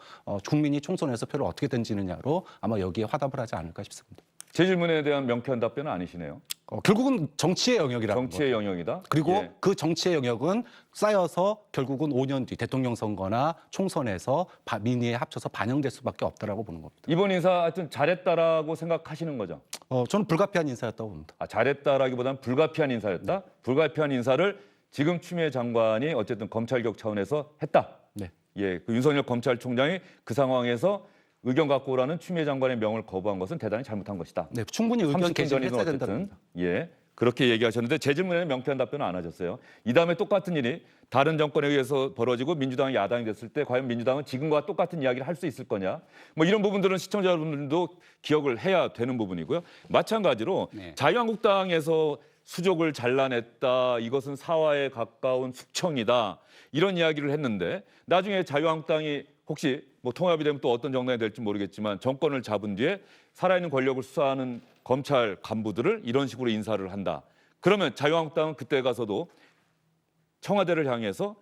국민이 총선에서 표를 어떻게 던지느냐로 아마 여기에 화답을 하지 않을까 싶습니다. 제 질문에 대한 명쾌한 답변은 아니시네요. 결국은 정치의 영역이라는 정치의 영역이다. 그리고 예. 그 정치의 영역은 쌓여서 결국은 5년 뒤 대통령 선거나 총선에서 민의에 합쳐서 반영될 수밖에 없다라고 보는 겁니다. 이번 인사 하여튼 잘했다라고 생각하시는 거죠? 저는 불가피한 인사였다고 봅니다. 잘했다라기보다는 불가피한 인사였다? 불가피한 인사를 지금 추미애 장관이 어쨌든 검찰개혁 차원에서 했다? 네. 예, 그 윤석열 검찰총장이 그 상황에서 의견 갖고 오라는 추미애 장관의 명을 거부한 것은 대단히 잘못한 것이다. 네, 충분히 의견 30분 개진을 전이든 했어야 어쨌든 된다. 예, 그렇게 얘기하셨는데 제 질문에는 명쾌한 답변은 안 하셨어요. 이 다음에 똑같은 일이 다른 정권에 의해서 벌어지고 민주당이 야당이 됐을 때 과연 민주당은 지금과 똑같은 이야기를 할 수 있을 거냐. 뭐 이런 부분들은 시청자 여러분들도 기억을 해야 되는 부분이고요. 마찬가지로 네. 자유한국당에서 수족을 잘라냈다. 이것은 사화에 가까운 숙청이다. 이런 이야기를 했는데 나중에 자유한국당이 혹시 뭐 통합이 되면 또 어떤 정당이 될지 모르겠지만 정권을 잡은 뒤에 살아있는 권력을 수사하는 검찰 간부들을 이런 식으로 인사를 한다. 그러면 자유한국당은 그때 가서도 청와대를 향해서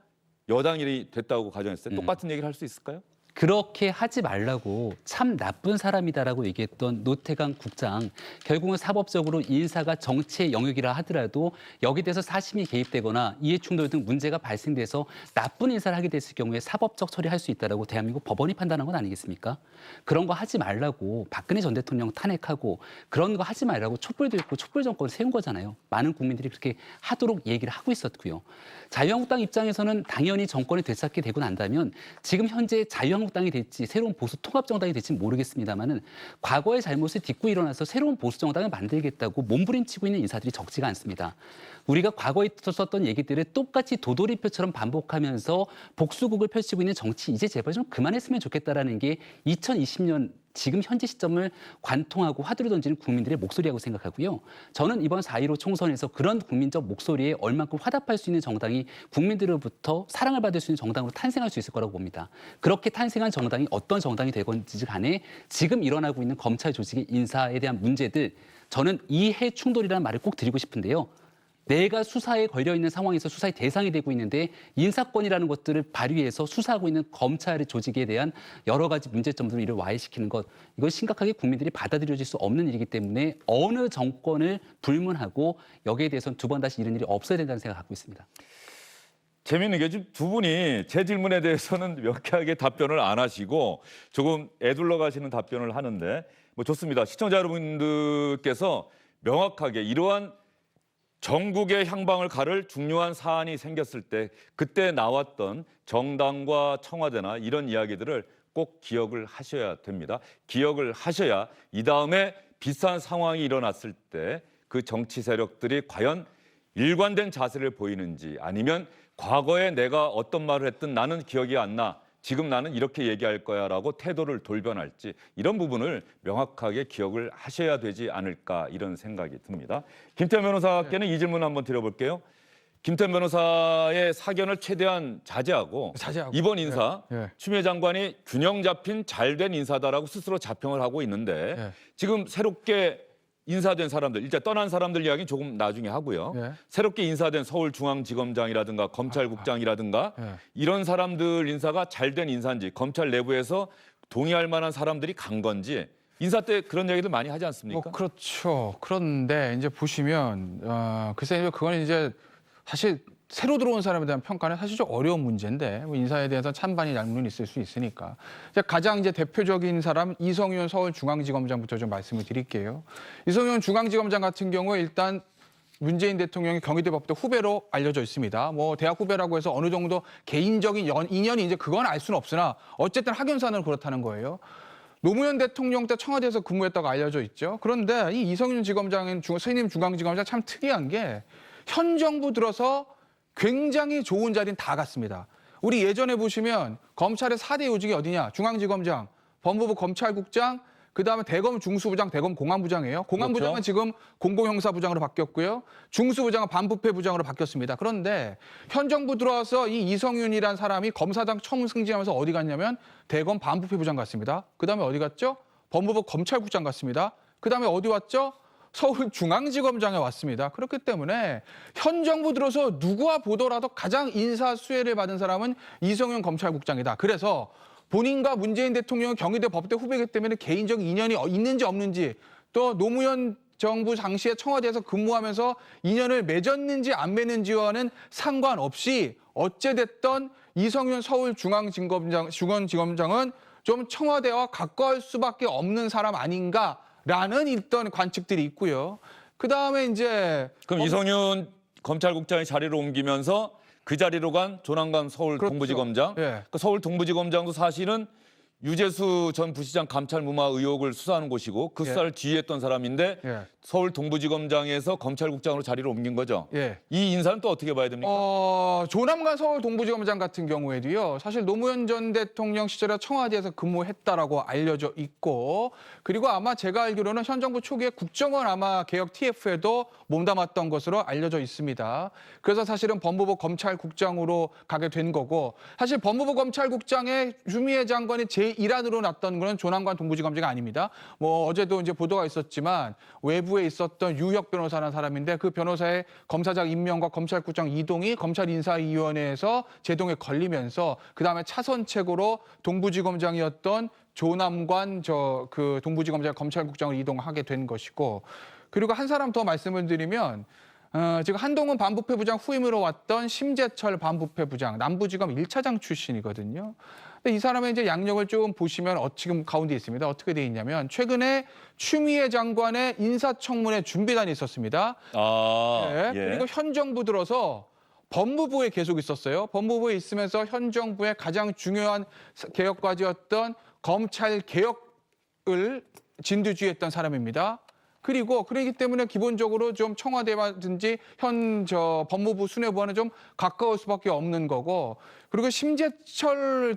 여당이 됐다고 가정했을 때 똑같은 얘기를 할 수 있을까요? 그렇게 하지 말라고 참 나쁜 사람이다라고 얘기했던 노태강 국장, 결국은 사법적으로 인사가 정치의 영역이라 하더라도 여기 대해서 사심이 개입되거나 이해충돌 등 문제가 발생돼서 나쁜 인사를 하게 됐을 경우에 사법적 처리할 수 있다라고 대한민국 법원이 판단한 건 아니겠습니까? 그런 거 하지 말라고 박근혜 전 대통령 탄핵하고 그런 거 하지 말라고 촛불 들고 촛불 정권을 세운 거잖아요. 많은 국민들이 그렇게 하도록 얘기를 하고 있었고요. 자유한국당 입장에서는 당연히 정권이 되찾게 되고 난다면 지금 현재 자유한국당이 될지 새로운 보수 통합정당이 될지는 모르겠습니다만은 과거의 잘못을 딛고 일어나서 새로운 보수정당을 만들겠다고 몸부림치고 있는 인사들이 적지가 않습니다. 우리가 과거에 썼던 얘기들을 똑같이 도돌이표처럼 반복하면서 복수국을 펼치고 있는 정치 이제 제발 좀 그만했으면 좋겠다라는 게 2020년 지금 현재 시점을 관통하고 화두를 던지는 국민들의 목소리라고 생각하고요. 저는 이번 4.15 총선에서 그런 국민적 목소리에 얼만큼 화답할 수 있는 정당이 국민들로부터 사랑을 받을 수 있는 정당으로 탄생할 수 있을 거라고 봅니다. 그렇게 탄생한 정당이 어떤 정당이 되건지 간에 지금 일어나고 있는 검찰 조직의 인사에 대한 문제들 저는 이해 충돌이라는 말을 꼭 드리고 싶은데요. 내가 수사에 걸려있는 상황에서 수사의 대상이 되고 있는데 인사권이라는 것들을 발휘해서 수사하고 있는 검찰의 조직에 대한 여러 가지 문제점들을 이를 와해시키는 것, 이건 심각하게 국민들이 받아들여질 수 없는 일이기 때문에 어느 정권을 불문하고 여기에 대해서는 두 번 다시 이런 일이 없어야 된다는 생각을 갖고 있습니다. 재미있는 게 지금 두 분이 제 질문에 대해서는 명쾌하게 답변을 안 하시고 조금 애둘러 가시는 답변을 하는데 뭐 좋습니다. 시청자 여러분들께서 명확하게 이러한 전국의 향방을 가를 중요한 사안이 생겼을 때 그때 나왔던 정당과 청와대나 이런 이야기들을 꼭 기억을 하셔야 됩니다. 기억을 하셔야 이 다음에 비슷한 상황이 일어났을 때 그 정치 세력들이 과연 일관된 자세를 보이는지 아니면 과거에 내가 어떤 말을 했든 나는 기억이 안 나. 지금 나는 이렇게 얘기할 거야라고 태도를 돌변할지 이런 부분을 명확하게 기억을 하셔야 되지 않을까 이런 생각이 듭니다. 김태현 변호사께는 이 질문 한번 드려볼게요. 김태현 변호사의 사견을 최대한 자제하고 이번 인사 추미애 장관이 균형 잡힌 잘된 인사다라고 스스로 자평을 하고 있는데 지금 새롭게 인사된 사람들, 일단 떠난 사람들 이야기는 조금 나중에 하고요. 새롭게 인사된 서울중앙지검장이라든가 검찰국장이라든가 이런 사람들 인사가 잘된 인사인지 검찰 내부에서 동의할 만한 사람들이 간 건지 인사 때 그런 얘기들 많이 하지 않습니까? 뭐 그렇죠. 그런데 이제 보시면 글쎄 그건 이제 사실 새로 들어온 사람에 대한 평가는 사실 좀 어려운 문제인데 뭐 인사에 대해서 찬반이 양론이 있을 수 있으니까 가장 이제 대표적인 사람 이성윤 서울중앙지검장부터 좀 말씀을 드릴게요. 이성윤 중앙지검장 같은 경우에 일단 문재인 대통령이 경희대 법대 후배로 알려져 있습니다. 뭐 대학 후배라고 해서 어느 정도 개인적인 인연이 이제 그건 알 수는 없으나 어쨌든 학연사는 그렇다는 거예요. 노무현 대통령 때 청와대에서 근무했다고 알려져 있죠. 그런데 이 이성윤 지검장은 신임 중앙지검장 참 특이한 게 현 정부 들어서 굉장히 좋은 자리는 다 갔습니다. 우리 예전에 보시면 검찰의 4대 요직이 어디냐? 중앙지검장, 법무부 검찰국장, 그다음에 대검 중수부장, 대검 공안부장이에요. 공안부장은 그렇죠. 지금 공공형사부장으로 바뀌었고요. 중수부장은 반부패부장으로 바뀌었습니다. 그런데 현 정부 들어와서 이 이성윤이라는 사람이 검사장 처음 승진하면서 어디 갔냐면 대검 반부패부장 갔습니다. 그다음에 어디 갔죠? 법무부 검찰국장 갔습니다. 그다음에 어디 왔죠? 서울중앙지검장에 왔습니다. 그렇기 때문에 현 정부 들어서 누구와 보더라도 가장 인사 수혜를 받은 사람은 이성윤 검찰국장이다. 그래서 본인과 문재인 대통령은 경희대 법대 후배이기 때문에 개인적 인연이 있는지 없는지 또 노무현 정부 당시에 청와대에서 근무하면서 인연을 맺었는지 안 맺는지와는 상관없이 어찌됐든 이성윤 서울중앙지검장은 좀 청와대와 가까울 수밖에 없는 사람 아닌가 라는 일단 관측들이 있고요. 그다음에 이제 그럼 이성윤 검찰국장이 자리를 옮기면서 그 자리로 간 조남관 서울 그렇죠. 동부지검장. 예. 그 서울 동부지검장도 사실은 유재수 전 부시장 감찰 무마 의혹을 수사하는 곳이고 그 수사를 지휘했던 사람인데 예. 서울 동부지검장에서 검찰국장으로 자리를 옮긴 거죠. 예. 이 인사는 또 어떻게 봐야 됩니까? 조남관 서울 동부지검장 같은 경우에도요. 사실 노무현 전 대통령 시절에 청와대에서 근무했다라고 알려져 있고 그리고 아마 제가 알기로는 현 정부 초기에 국정원 아마 개혁 TF에도 몸담았던 것으로 알려져 있습니다. 그래서 사실은 법무부 검찰국장으로 가게 된 거고 사실 법무부 검찰국장의 추미애 장관이 제1안으로 났던 거는 조남관 동부지검장이 아닙니다. 뭐 어제도 이제 보도가 있었지만 외부에 있었던 유혁 변호사라는 사람인데 그 변호사의 검사장 임명과 검찰국장 이동이 검찰인사위원회에서 제동에 걸리면서 그다음에 차선책으로 동부지검장이었던 조남관 그 동부지검장 검찰국장으로 이동하게 된 것이고 그리고 한 사람 더 말씀을 드리면 지금 한동훈 반부패부장 후임으로 왔던 심재철 반부패부장 남부지검 1차장 출신이거든요. 근데 이 사람의 이제 양력을 좀 보시면 지금 가운데 있습니다. 어떻게 돼 있냐면 최근에 추미애 장관의 인사청문회 준비단이 있었습니다. 네, 그리고 현 정부 들어서 법무부에 계속 있었어요. 법무부에 있으면서 현 정부의 가장 중요한 개혁 과제였던 검찰 개혁을 진두지휘했던 사람입니다. 그렇기 때문에 기본적으로 좀 청와대라든지 현 법무부 수뇌부와는 좀 가까울 수밖에 없는 거고 그리고 심재철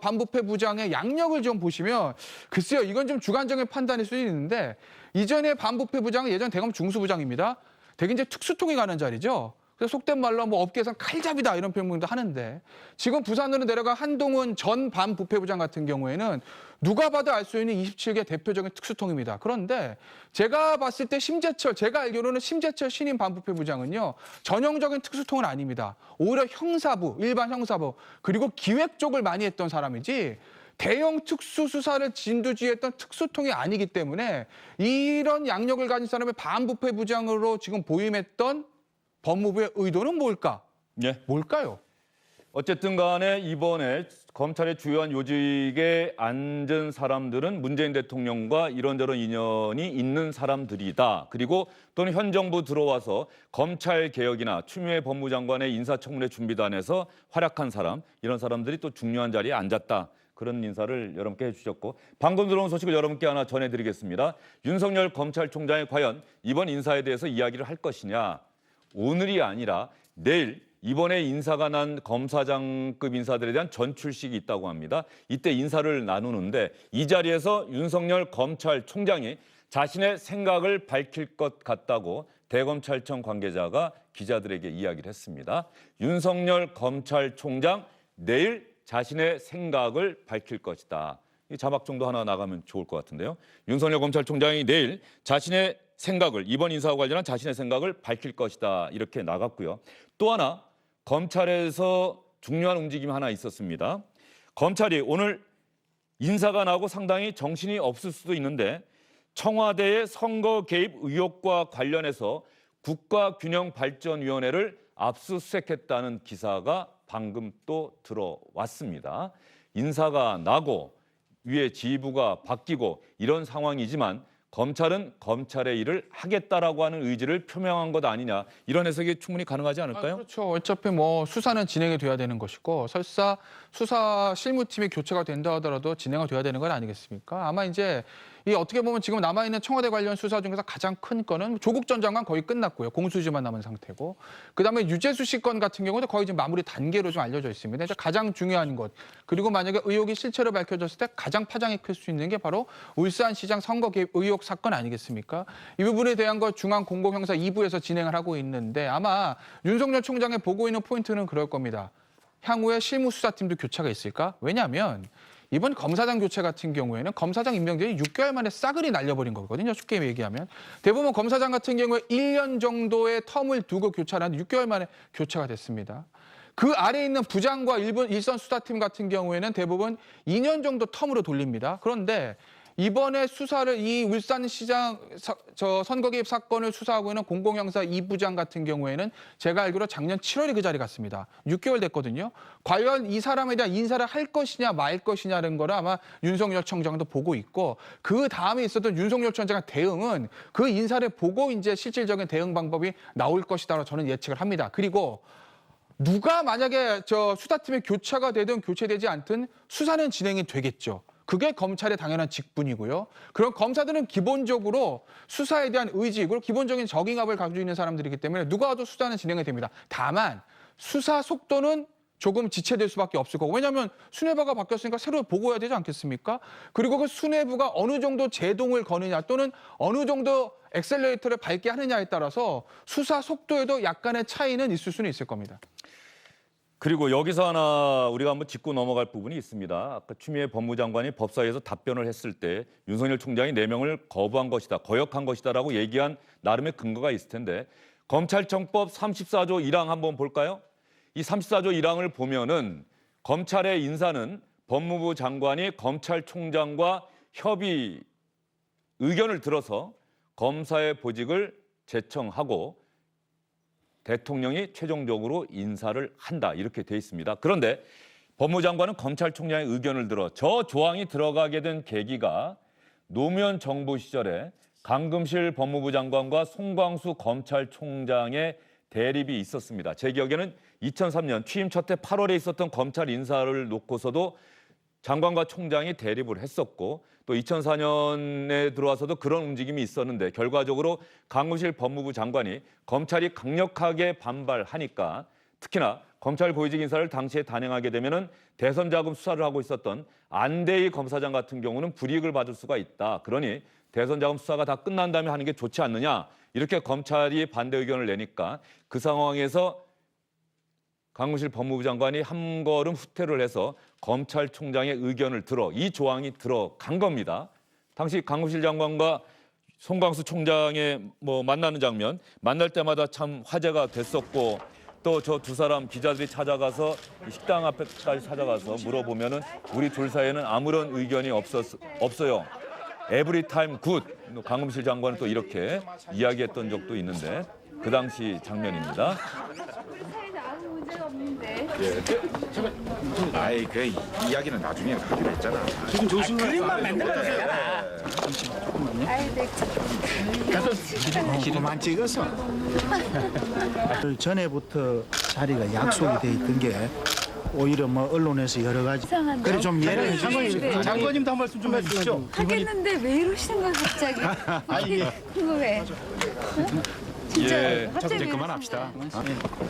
반부패 부장의 양력을 좀 보시면 글쎄요 이건 좀 주관적인 판단일 수도 있는데 이전에 반부패 부장은 예전 대검 중수부장입니다. 되게 이제 특수통이 가는 자리죠. 그래서 속된 말로 뭐 업계에서는 칼잡이다 이런 표현도 하는데 지금 부산으로 내려간 한동훈 전 반부패부장 같은 경우에는 누가 봐도 알 수 있는 27개 대표적인 특수통입니다. 그런데 제가 봤을 때 제가 알기로는 심재철 신임 반부패부장은요. 전형적인 특수통은 아닙니다. 오히려 형사부, 일반 형사부 그리고 기획 쪽을 많이 했던 사람이지 대형 특수수사를 진두지휘했던 특수통이 아니기 때문에 이런 양력을 가진 사람의 반부패부장으로 지금 보임했던 법무부의 의도는 뭘까? 뭘까요? 어쨌든 간에 이번에 검찰의 주요한 요직에 앉은 사람들은 문재인 대통령과 이런저런 인연이 있는 사람들이다. 그리고 또는 현 정부 들어와서 검찰 개혁이나 추미애 법무장관의 인사청문회 준비단에서 활약한 사람, 이런 사람들이 또 중요한 자리에 앉았다. 그런 인사를 여러분께 해주셨고 방금 들어온 소식을 여러분께 하나 전해드리겠습니다. 윤석열 검찰총장이 과연 이번 인사에 대해서 이야기를 할 것이냐. 오늘이 아니라 내일 이번에 인사가 난 검사장급 인사들에 대한 전출식이 있다고 합니다. 이때 인사를 나누는데 이 자리에서 윤석열 검찰총장이 자신의 생각을 밝힐 것 같다고 대검찰청 관계자가 기자들에게 이야기를 했습니다. 윤석열 검찰총장 내일 자신의 생각을 밝힐 것이다. 이 자막 정도 하나 나가면 좋을 것 같은데요. 윤석열 검찰총장이 내일 자신의 생각을 이번 인사와 관련한 자신의 생각을 밝힐 것이다. 이렇게 나갔고요. 또 하나 검찰에서 중요한 움직임이 하나 있었습니다. 검찰이 오늘 인사가 나고 상당히 정신이 없을 수도 있는데 청와대의 선거 개입 의혹과 관련해서 국가균형발전위원회를 압수수색했다는 기사가 방금 또 들어왔습니다. 인사가 나고 위에 지휘부가 바뀌고 이런 상황이지만 검찰은 검찰의 일을 하겠다라고 하는 의지를 표명한 것 아니냐 이런 해석이 충분히 가능하지 않을까요? 그렇죠. 어차피 뭐 수사는 진행이 돼야 되는 것이고 설사 수사 실무팀이 교체가 된다 하더라도 진행이 돼야 되는 건 아니겠습니까? 아마 이제 이 어떻게 보면 지금 남아있는 청와대 관련 수사 중에서 가장 큰 건은 조국 전 장관 거의 끝났고요. 공수지만 남은 상태고. 그다음에 유재수 씨 건 같은 경우도 거의 지금 마무리 단계로 좀 알려져 있습니다. 이제 가장 중요한 것. 그리고 만약에 의혹이 실체로 밝혀졌을 때 가장 파장이 클 수 있는 게 바로 울산시장 선거 개입 의혹 사건 아니겠습니까? 이 부분에 대한 것 중앙공공형사 2부에서 진행을 하고 있는데 아마 윤석열 총장의 보고 있는 포인트는 그럴 겁니다. 향후에 실무수사팀도 교체가 있을까? 왜냐하면 이번 검사장 교체 같은 경우에는 검사장 임명제이 6개월 만에 싸그리 날려버린 거거든요. 쉽게 얘기하면. 대부분 검사장 같은 경우에 1년 정도의 텀을 두고 교체하는데 6개월 만에 교체가 됐습니다. 그 아래에 있는 부장과 일선 수사팀 같은 경우에는 대부분 2년 정도 텀으로 돌립니다. 그런데 이번에 수사를 이 울산시장 선거 개입 사건을 수사하고 있는 공공형사 2부장 같은 경우에는 제가 알기로 작년 7월에 그 자리 갔습니다. 6개월 됐거든요. 과연 이 사람에 대한 인사를 할 것이냐 말 것이냐는 거를 아마 윤석열 총장도 보고 있고 그 다음에 있었던 윤석열 총장의 대응은 그 인사를 보고 이제 실질적인 대응 방법이 나올 것이다라고 저는 예측을 합니다. 그리고 누가 만약에 저 수사팀에 교차가 되든 교체되지 않든 수사는 진행이 되겠죠. 그게 검찰의 당연한 직분이고요. 그럼 검사들은 기본적으로 수사에 대한 의지, 그리고 기본적인 적응압을 가지고 있는 사람들이기 때문에 누가 와도 수사는 진행이 됩니다. 다만 수사 속도는 조금 지체될 수밖에 없을 거고, 왜냐하면 수뇌부가 바뀌었으니까 새로 보고해야 되지 않겠습니까? 그리고 그 수뇌부가 어느 정도 제동을 거느냐 또는 어느 정도 엑셀레이터를 밟게 하느냐에 따라서 수사 속도에도 약간의 차이는 있을 수는 있을 겁니다. 그리고 여기서 하나 우리가 한번 짚고 넘어갈 부분이 있습니다. 아까 추미애 법무장관이 법사위에서 답변을 했을 때 윤석열 총장이 4명을 거부한 것이다, 거역한 것이다라고 얘기한 나름의 근거가 있을 텐데, 검찰청법 34조 1항 한번 볼까요? 이 34조 1항을 보면은 검찰의 인사는 법무부 장관이 검찰총장과 협의 의견을 들어서 검사의 보직을 제청하고 대통령이 최종적으로 인사를 한다, 이렇게 돼 있습니다. 그런데 법무장관은 검찰총장의 의견을 들어 저 조항이 들어가게 된 계기가 노무현 정부 시절에 강금실 법무부 장관과 송광수 검찰총장의 대립이 있었습니다. 제 기억에는 2003년 취임 첫 해 8월에 있었던 검찰 인사를 놓고서도 장관과 총장이 대립을 했었고, 또 2004년에 들어와서도 그런 움직임이 있었는데 결과적으로 강금실 법무부 장관이 검찰이 강력하게 반발하니까, 특히나 검찰 고위직 인사를 당시에 단행하게 되면은 대선 자금 수사를 하고 있었던 안대희 검사장 같은 경우는 불이익을 받을 수가 있다. 그러니 대선 자금 수사가 다 끝난 다음에 하는 게 좋지 않느냐, 이렇게 검찰이 반대 의견을 내니까 그 상황에서 강금실 법무부 장관이 한 걸음 후퇴를 해서 검찰총장의 의견을 들어 이 조항이 들어간 겁니다. 당시 강금실 장관과 송광수 총장의 만나는 장면, 만날 때마다 참 화제가 됐었고, 또 저 두 사람 기자들이 찾아가서 식당 앞에까지 찾아가서 물어보면은 우리 둘 사이에는 아무런 의견이 없어요. 에브리 타임 굿. 강금실 장관은 또 이렇게 이야기했던 적도 있는데, 그 당시 장면입니다. 아이 그 이야기는 나중에 하기로 했잖아. 지금 조심해. 그림만 만들어줘야. 기름만 찍어서. 전에부터 자리가 약속이 돼 있던 게 오히려 언론에서 여러 가지. 그래 좀 예를 장관님도 한 말씀 좀 해주시죠. 하겠는데 왜 이러시는 거예요 갑자기? 이게 궁금해. 예, 갑자기 그만합시다.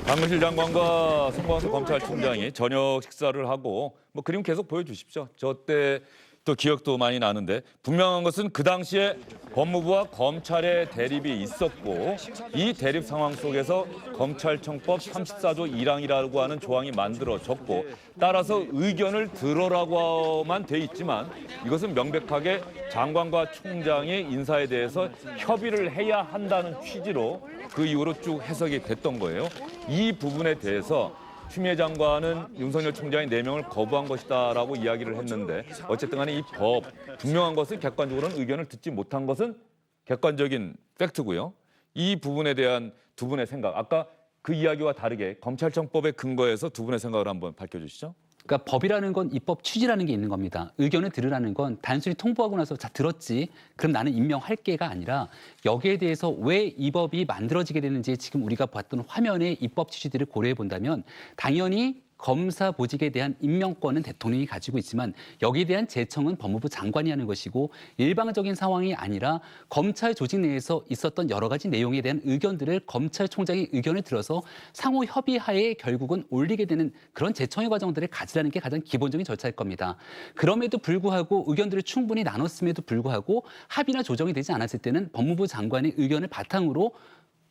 강금실 장관과 송광수 검찰총장이 저녁 식사를 하고 그림 계속 보여주십시오. 저 때 또 기억도 많이 나는데, 분명한 것은 그 당시에 법무부와 검찰의 대립이 있었고, 이 대립 상황 속에서 검찰청법 34조 1항이라고 하는 조항이 만들어졌고, 따라서 의견을 들어라고만 돼 있지만 이것은 명백하게 장관과 총장이 인사에 대해서 협의를 해야 한다는 취지로 그 이후로 쭉 해석이 됐던 거예요. 이 부분에 대해서 추미애 장관은 윤석열 총장이 4명을 거부한 것이다라고 이야기를 했는데, 어쨌든 간에 이 법, 분명한 것은 객관적으로는 의견을 듣지 못한 것은 객관적인 팩트고요. 이 부분에 대한 두 분의 생각, 아까 그 이야기와 다르게 검찰청법의 근거에서 두 분의 생각을 한번 밝혀주시죠. 그러니까 법이라는 건 입법 취지라는 게 있는 겁니다. 의견을 들으라는 건 단순히 통보하고 나서 자 들었지, 그럼 나는 임명할게가 아니라 여기에 대해서 왜 이 법이 만들어지게 되는지 지금 우리가 봤던 화면의 입법 취지들을 고려해 본다면 당연히 검사 보직에 대한 임명권은 대통령이 가지고 있지만 여기에 대한 제청은 법무부 장관이 하는 것이고, 일방적인 상황이 아니라 검찰 조직 내에서 있었던 여러 가지 내용에 대한 의견들을 검찰총장의 의견을 들어서 상호 협의하에 결국은 올리게 되는 그런 제청의 과정들을 가지라는 게 가장 기본적인 절차일 겁니다. 그럼에도 불구하고 의견들을 충분히 나눴음에도 불구하고 합의나 조정이 되지 않았을 때는 법무부 장관의 의견을 바탕으로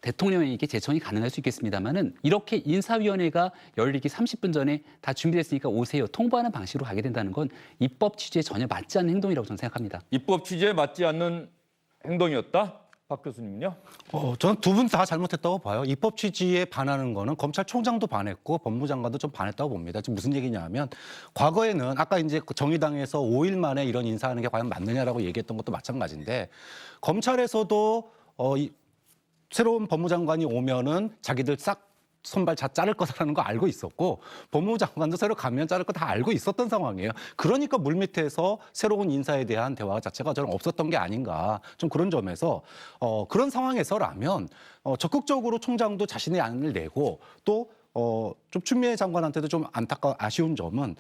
대통령에게 제청이 가능할 수 있겠습니다만은, 이렇게 인사위원회가 열리기 30분 전에 다 준비됐으니까 오세요, 통보하는 방식으로 가게 된다는 건 입법 취지에 전혀 맞지 않는 행동이라고 저는 생각합니다. 입법 취지에 맞지 않는 행동이었다? 박 교수님은요? 저는 두 분 다 잘못했다고 봐요. 입법 취지에 반하는 거는 검찰총장도 반했고 법무부 장관도 좀 반했다고 봅니다. 지금 무슨 얘기냐면, 과거에는 아까 이제 정의당에서 5일 만에 이런 인사하는 게 과연 맞느냐라고 얘기했던 것도 마찬가지인데, 검찰에서도 새로운 법무장관이 오면은 자기들 싹 손발 다 자를 거라는 거 알고 있었고, 법무부 장관도 새로 가면 자를 거 다 알고 있었던 상황이에요. 그러니까 물밑에서 새로운 인사에 대한 대화 자체가 저는 없었던 게 아닌가, 좀 그런 점에서 그런 상황에서라면 적극적으로 총장도 자신의 안을 내고 또 좀 추미애 장관한테도 좀 아쉬운 점은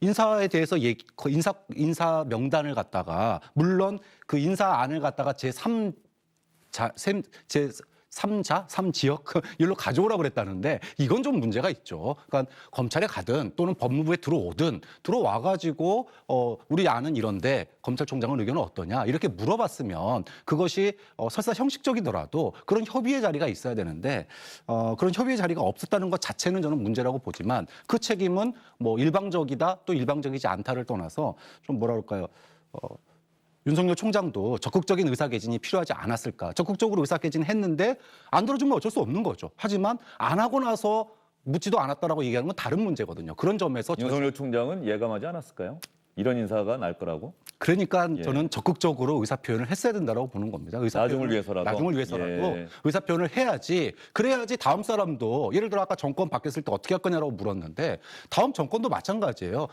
인사에 대해서 인사 명단을 갖다가 물론 그 인사안을 갖다가 제3지역 일로 가져오라고 그랬다는데 이건 좀 문제가 있죠. 그러니까 검찰에 가든 또는 법무부에 들어오든 들어와가지고 우리 안은 이런데 검찰총장은 의견은 어떠냐 이렇게 물어봤으면 그것이 설사 형식적이더라도 그런 협의의 자리가 있어야 되는데 그런 협의의 자리가 없었다는 것 자체는 저는 문제라고 보지만 그 책임은 뭐 일방적이다 또 일방적이지 않다를 떠나서 좀 뭐라 그럴까요? 윤석열 총장도 적극적인 의사개진이 필요하지 않았을까. 적극적으로 의사개진했는데 안 들어주면 어쩔 수 없는 거죠. 하지만 안 하고 나서 묻지도 않았다라고 얘기하는 건 다른 문제거든요. 그런 점에서 윤석열 총장은 예감하지 않았을까요? 이런 인사가 날 거라고? 그러니까 저는 적극적으로 의사 표현을 했어야 된다고 보는 겁니다. 나중을 위해서라도. 의사 표현을 해야지. 그래야지 다음 사람도 예를 들어 아까 정권 바뀌었을 때 어떻게 할 거냐라고 물었는데 다음 정권도 마찬가지예요.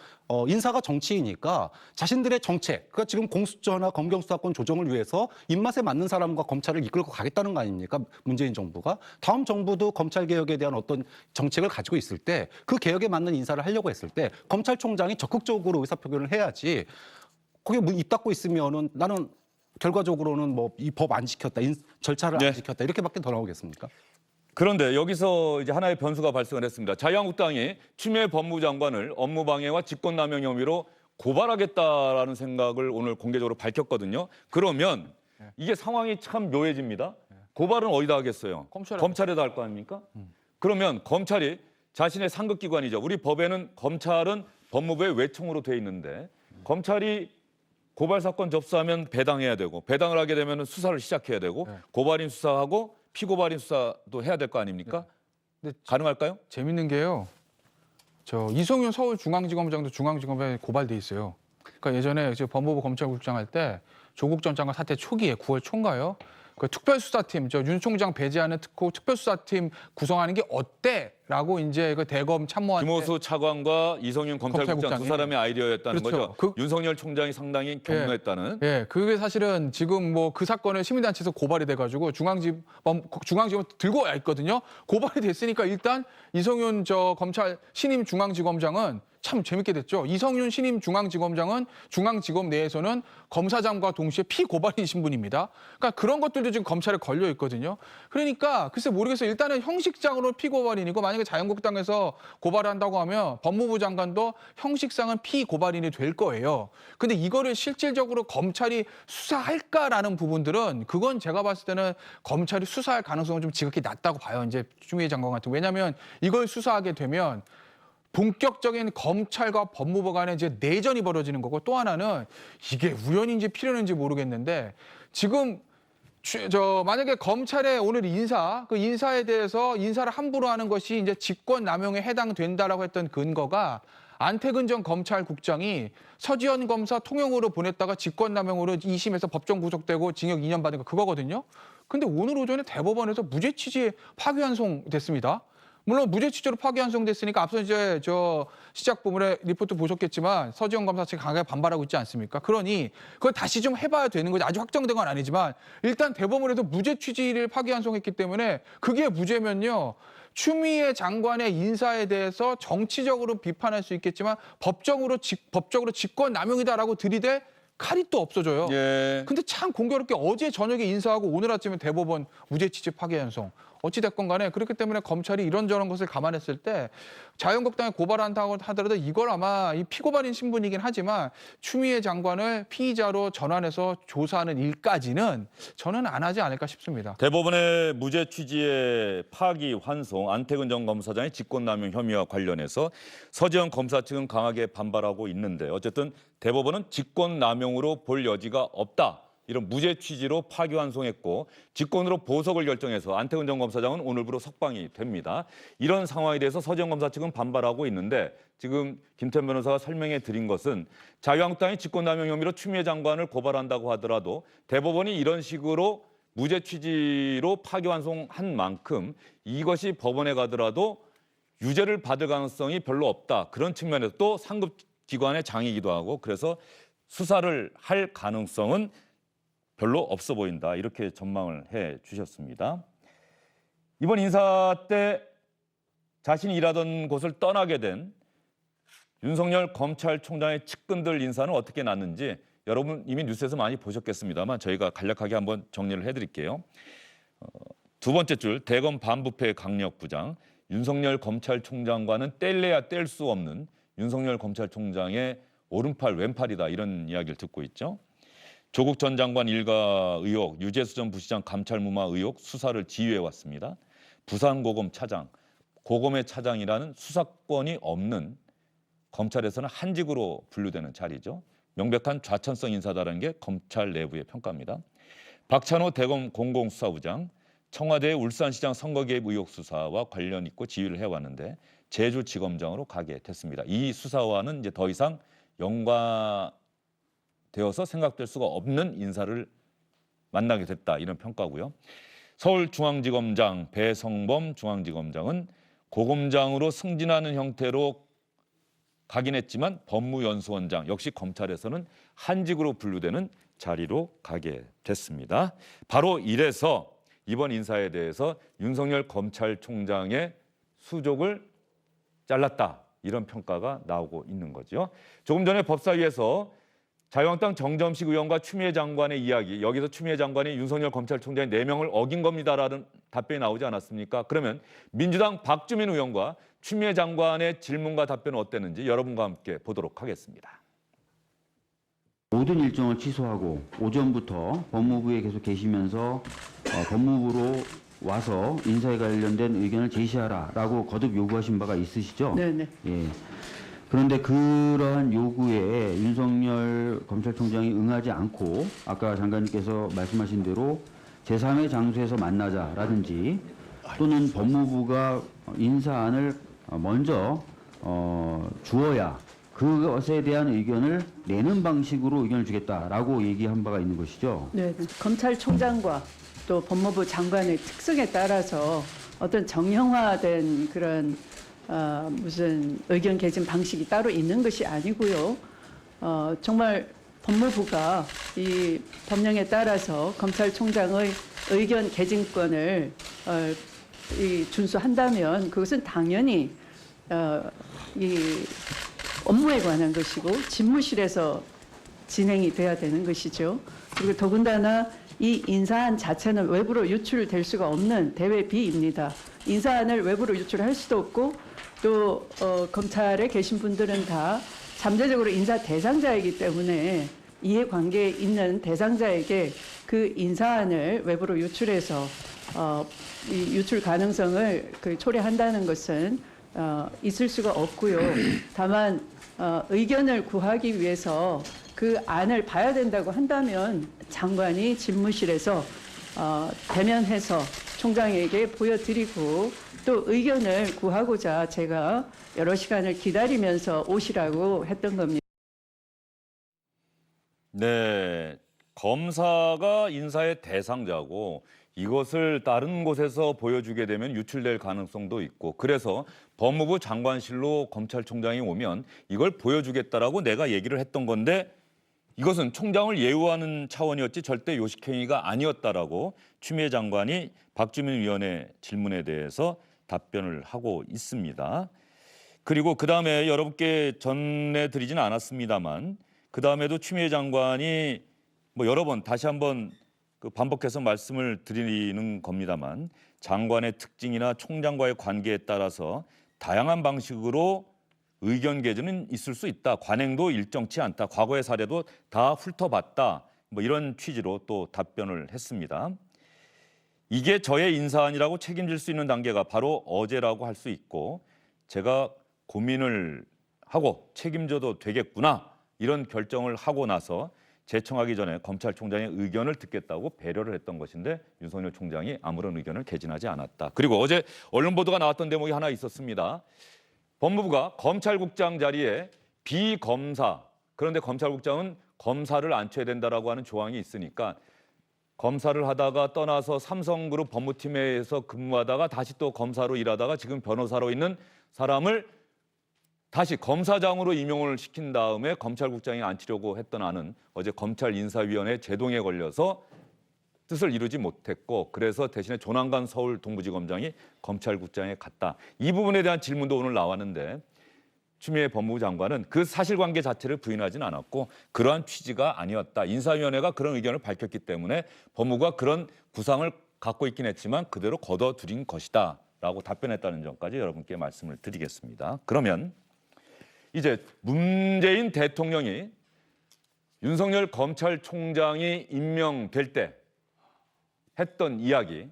인사가 정치이니까 자신들의 정책, 그러니까 지금 공수처나 검경수사권 조정을 위해서 입맛에 맞는 사람과 검찰을 이끌고 가겠다는 거 아닙니까? 문재인 정부가. 다음 정부도 검찰 개혁에 대한 어떤 정책을 가지고 있을 때 그 개혁에 맞는 인사를 하려고 했을 때 검찰총장이 적극적으로 의사 표현을 해야지. 거기에 입 닫고 있으면은 나는 결과적으로는 뭐 이 법 안 지켰다, 절차를 안 지켰다 이렇게밖에 더 나오겠습니까? 그런데 여기서 이제 하나의 변수가 발생을 했습니다. 자유한국당이 추미애 법무부 장관을 업무방해와 직권남용 혐의로 고발하겠다라는 생각을 오늘 공개적으로 밝혔거든요. 그러면 이게 상황이 참 묘해집니다. 고발은 어디다 하겠어요? 검찰에다 할 거 아닙니까? 그러면 검찰이 자신의 상급기관이죠. 우리 법에는 검찰은 법무부의 외청으로 돼 있는데 검찰이 고발 사건 접수하면 배당해야 되고 배당을 하게 되면 수사를 시작해야 되고 고발인 수사하고 피고발인 수사도 해야 될 거 아닙니까? 근데 가능할까요? 재밌는 게요. 이성윤 서울중앙지검장도 중앙지검에 고발돼 있어요. 그러니까 예전에 법무부 검찰국장 할 때 조국 전 장관 사태 초기에 9월 초인가요? 그 특별수사팀, 윤 총장 배제하는 특별수사팀 구성하는 게 어때?라고 이제 그 대검 참모한테 김호수 차관과 이성윤 검찰국장 두 사람의 아이디어였다는 그렇죠. 거죠. 윤석열 총장이 상당히 경로했다는. 그게 사실은 지금 뭐 그 사건을 시민단체에서 고발이 돼가지고 중앙지검 들고 와 있거든요. 고발이 됐으니까 일단 이성윤 검찰 신임 중앙지검장은 참 재밌게 됐죠. 이성윤 신임 중앙지검장은 중앙지검 내에서는 검사장과 동시에 피고발인 신분입니다. 그러니까 그런 것들도 지금 검찰에 걸려 있거든요. 그러니까 글쎄 모르겠어요. 일단은 형식상으로 피고발인이고 만약에 자유한국당에서 고발을 한다고 하면 법무부 장관도 형식상은 피고발인이 될 거예요. 근데 이거를 실질적으로 검찰이 수사할까라는 부분들은 그건 제가 봤을 때는 검찰이 수사할 가능성은 좀 지극히 낮다고 봐요. 이제 추미애 장관 같은. 왜냐하면 이걸 수사하게 되면 본격적인 검찰과 법무부 간에 이제 내전이 벌어지는 거고 또 하나는 이게 우연인지 필연인지 모르겠는데 지금 만약에 검찰의 오늘 그 인사에 대해서 인사를 함부로 하는 것이 이제 직권남용에 해당된다라고 했던 근거가 안태근 전 검찰국장이 서지현 검사 통영으로 보냈다가 직권남용으로 2심에서 법정 구속되고 징역 2년 받은 거 그거거든요. 근데 오늘 오전에 대법원에서 무죄 취지 파기환송됐습니다. 물론 무죄 취지로 파기환송됐으니까 앞서 이제 시작 부분에 리포트 보셨겠지만 서지현 검사 측이 강하게 반발하고 있지 않습니까? 그러니 그걸 다시 좀 해봐야 되는 거죠. 아주 확정된 건 아니지만 일단 대법원에서 무죄 취지를 파기환송했기 때문에 그게 무죄면요. 추미애 장관의 인사에 대해서 정치적으로 비판할 수 있겠지만 법적으로 직권남용이다라고 들이대 칼이 또 없어져요. 근데 참 공교롭게 어제 저녁에 인사하고 오늘 아침에 대법원 무죄 취지 파기환송. 어찌됐건 간에 그렇기 때문에 검찰이 이런저런 것을 감안했을 때 자유한국당에 고발한다고 하더라도 이걸 아마 이 피고발인 신분이긴 하지만 추미애 장관을 피의자로 전환해서 조사하는 일까지는 저는 안 하지 않을까 싶습니다. 대법원의 무죄 취지의 파기환송 안태근 전 검사장의 직권남용 혐의와 관련해서 서지현 검사 측은 강하게 반발하고 있는데 어쨌든 대법원은 직권남용으로 볼 여지가 없다. 이런 무죄 취지로 파기환송했고 직권으로 보석을 결정해서 안태근 전 검사장은 오늘부로 석방이 됩니다. 이런 상황에 대해서 서지현 검사 측은 반발하고 있는데 지금 김태현 변호사가 설명해 드린 것은 자유한국당이 직권남용 혐의로 추미애 장관을 고발한다고 하더라도 대법원이 이런 식으로 무죄 취지로 파기환송한 만큼 이것이 법원에 가더라도 유죄를 받을 가능성이 별로 없다. 그런 측면에서 또 상급기관의 장이기도 하고 그래서 수사를 할 가능성은 별로 없어 보인다. 이렇게 전망을 해 주셨습니다. 이번 인사 때 자신이 일하던 곳을 떠나게 된 윤석열 검찰총장의 측근들 인사는 어떻게 났는지 여러분 이미 뉴스에서 많이 보셨겠습니다만 저희가 간략하게 한번 정리를 해드릴게요. 두 번째 줄 대검 반부패 강력부장 윤석열 검찰총장과는 뗄래야 뗄 수 없는 윤석열 검찰총장의 오른팔 왼팔이다 이런 이야기를 듣고 있죠. 조국 전 장관 일가 의혹, 유재수 전 부시장 감찰무마 의혹 수사를 지휘해왔습니다. 부산고검 차장, 고검의 차장이라는 수사권이 없는 검찰에서는 한직으로 분류되는 자리죠. 명백한 좌천성 인사다라는 게 검찰 내부의 평가입니다. 박찬호 대검 공공수사부장, 청와대 울산시장 선거 개입 의혹 수사와 관련 있고 지휘를 해왔는데 제주지검장으로 가게 됐습니다. 이 수사와는 이제 더 이상 연관되어서 생각될 수가 없는 인사를 만나게 됐다 이런 평가고요. 서울중앙지검장 배성범 중앙지검장은 고검장으로 승진하는 형태로 가긴 했지만 법무연수원장 역시 검찰에서는 한직으로 분류되는 자리로 가게 됐습니다. 바로 이래서 이번 인사에 대해서 윤석열 검찰총장의 수족을 잘랐다 이런 평가가 나오고 있는 거죠. 조금 전에 법사위에서 자유한국당 정점식 의원과 추미애 장관의 이야기, 여기서 추미애 장관이 윤석열 검찰총장의 4명을 어긴 겁니다라는 답변이 나오지 않았습니까? 그러면 민주당 박주민 의원과 추미애 장관의 질문과 답변은 어땠는지 여러분과 함께 보도록 하겠습니다. 모든 일정을 취소하고 오전부터 법무부에 계속 계시면서 법무부로 와서 인사에 관련된 의견을 제시하라라고 거듭 요구하신 바가 있으시죠? 네네. 예. 그런데 그러한 요구에 윤석열 검찰총장이 응하지 않고 아까 장관님께서 말씀하신 대로 제3의 장소에서 만나자라든지 또는 법무부가 인사안을 먼저 주어야 그것에 대한 의견을 내는 방식으로 의견을 주겠다라고 얘기한 바가 있는 것이죠. 네, 검찰총장과 또 법무부 장관의 특성에 따라서 어떤 정형화된 그런 무슨 의견 개진 방식이 따로 있는 것이 아니고요. 정말 법무부가 이 법령에 따라서 검찰총장의 의견 개진권을 준수한다면 그것은 당연히 이 업무에 관한 것이고 집무실에서 진행이 돼야 되는 것이죠. 그리고 더군다나 이 인사안 자체는 외부로 유출될 수가 없는 대외비입니다. 인사안을 외부로 유출할 수도 없고 또 검찰에 계신 분들은 다 잠재적으로 인사 대상자이기 때문에 이해관계에 있는 대상자에게 그 인사안을 외부로 유출해서 이 유출 가능성을 초래한다는 것은 있을 수가 없고요. 다만 의견을 구하기 위해서 그 안을 봐야 된다고 한다면 장관이 집무실에서 대면해서 총장에게 보여드리고 또 의견을 구하고자 제가 여러 시간을 기다리면서 오시라고 했던 겁니다. 네, 검사가 인사의 대상자고 이것을 다른 곳에서 보여주게 되면 유출될 가능성도 있고 그래서 법무부 장관실로 검찰총장이 오면 이걸 보여주겠다라고 내가 얘기를 했던 건데 이것은 총장을 예우하는 차원이었지 절대 요식행위가 아니었다라고 추미애 장관이 박주민 위원의 질문에 대해서 답변을 하고 있습니다. 그리고 그다음에 여러분께 전해드리지는 않았습니다만 그다음에도 추미애 장관이 여러 번 다시 한번 반복해서 말씀을 드리는 겁니다만 장관의 특징이나 총장과의 관계에 따라서 다양한 방식으로 의견 개진은 있을 수 있다. 관행도 일정치 않다. 과거의 사례도 다 훑어봤다. 이런 취지로 또 답변을 했습니다. 이게 저의 인사안이라고 책임질 수 있는 단계가 바로 어제라고 할 수 있고 제가 고민을 하고 책임져도 되겠구나. 이런 결정을 하고 나서 제청하기 전에 검찰총장의 의견을 듣겠다고 배려를 했던 것인데 윤석열 총장이 아무런 의견을 개진하지 않았다. 그리고 어제 언론 보도가 나왔던 대목이 하나 있었습니다. 법무부가 검찰국장 자리에 비검사, 그런데 검찰국장은 검사를 앉혀야 된다라고 하는 조항이 있으니까 검사를 하다가 떠나서 삼성그룹 법무팀에서 근무하다가 다시 또 검사로 일하다가 지금 변호사로 있는 사람을 다시 검사장으로 임용을 시킨 다음에 검찰국장에 앉히려고 했던 안은 어제 검찰인사위원회 제동에 걸려서 뜻을 이루지 못했고 그래서 대신에 조남관 서울 동부지검장이 검찰국장에 갔다. 이 부분에 대한 질문도 오늘 나왔는데 추미애 법무부 장관은 그 사실관계 자체를 부인하지는 않았고 그러한 취지가 아니었다. 인사위원회가 그런 의견을 밝혔기 때문에 법무부가 그런 구상을 갖고 있긴 했지만 그대로 거둬들인 것이다 라고 답변했다는 점까지 여러분께 말씀을 드리겠습니다. 그러면 이제 문재인 대통령이 윤석열 검찰총장이 임명될 때 했던 이야기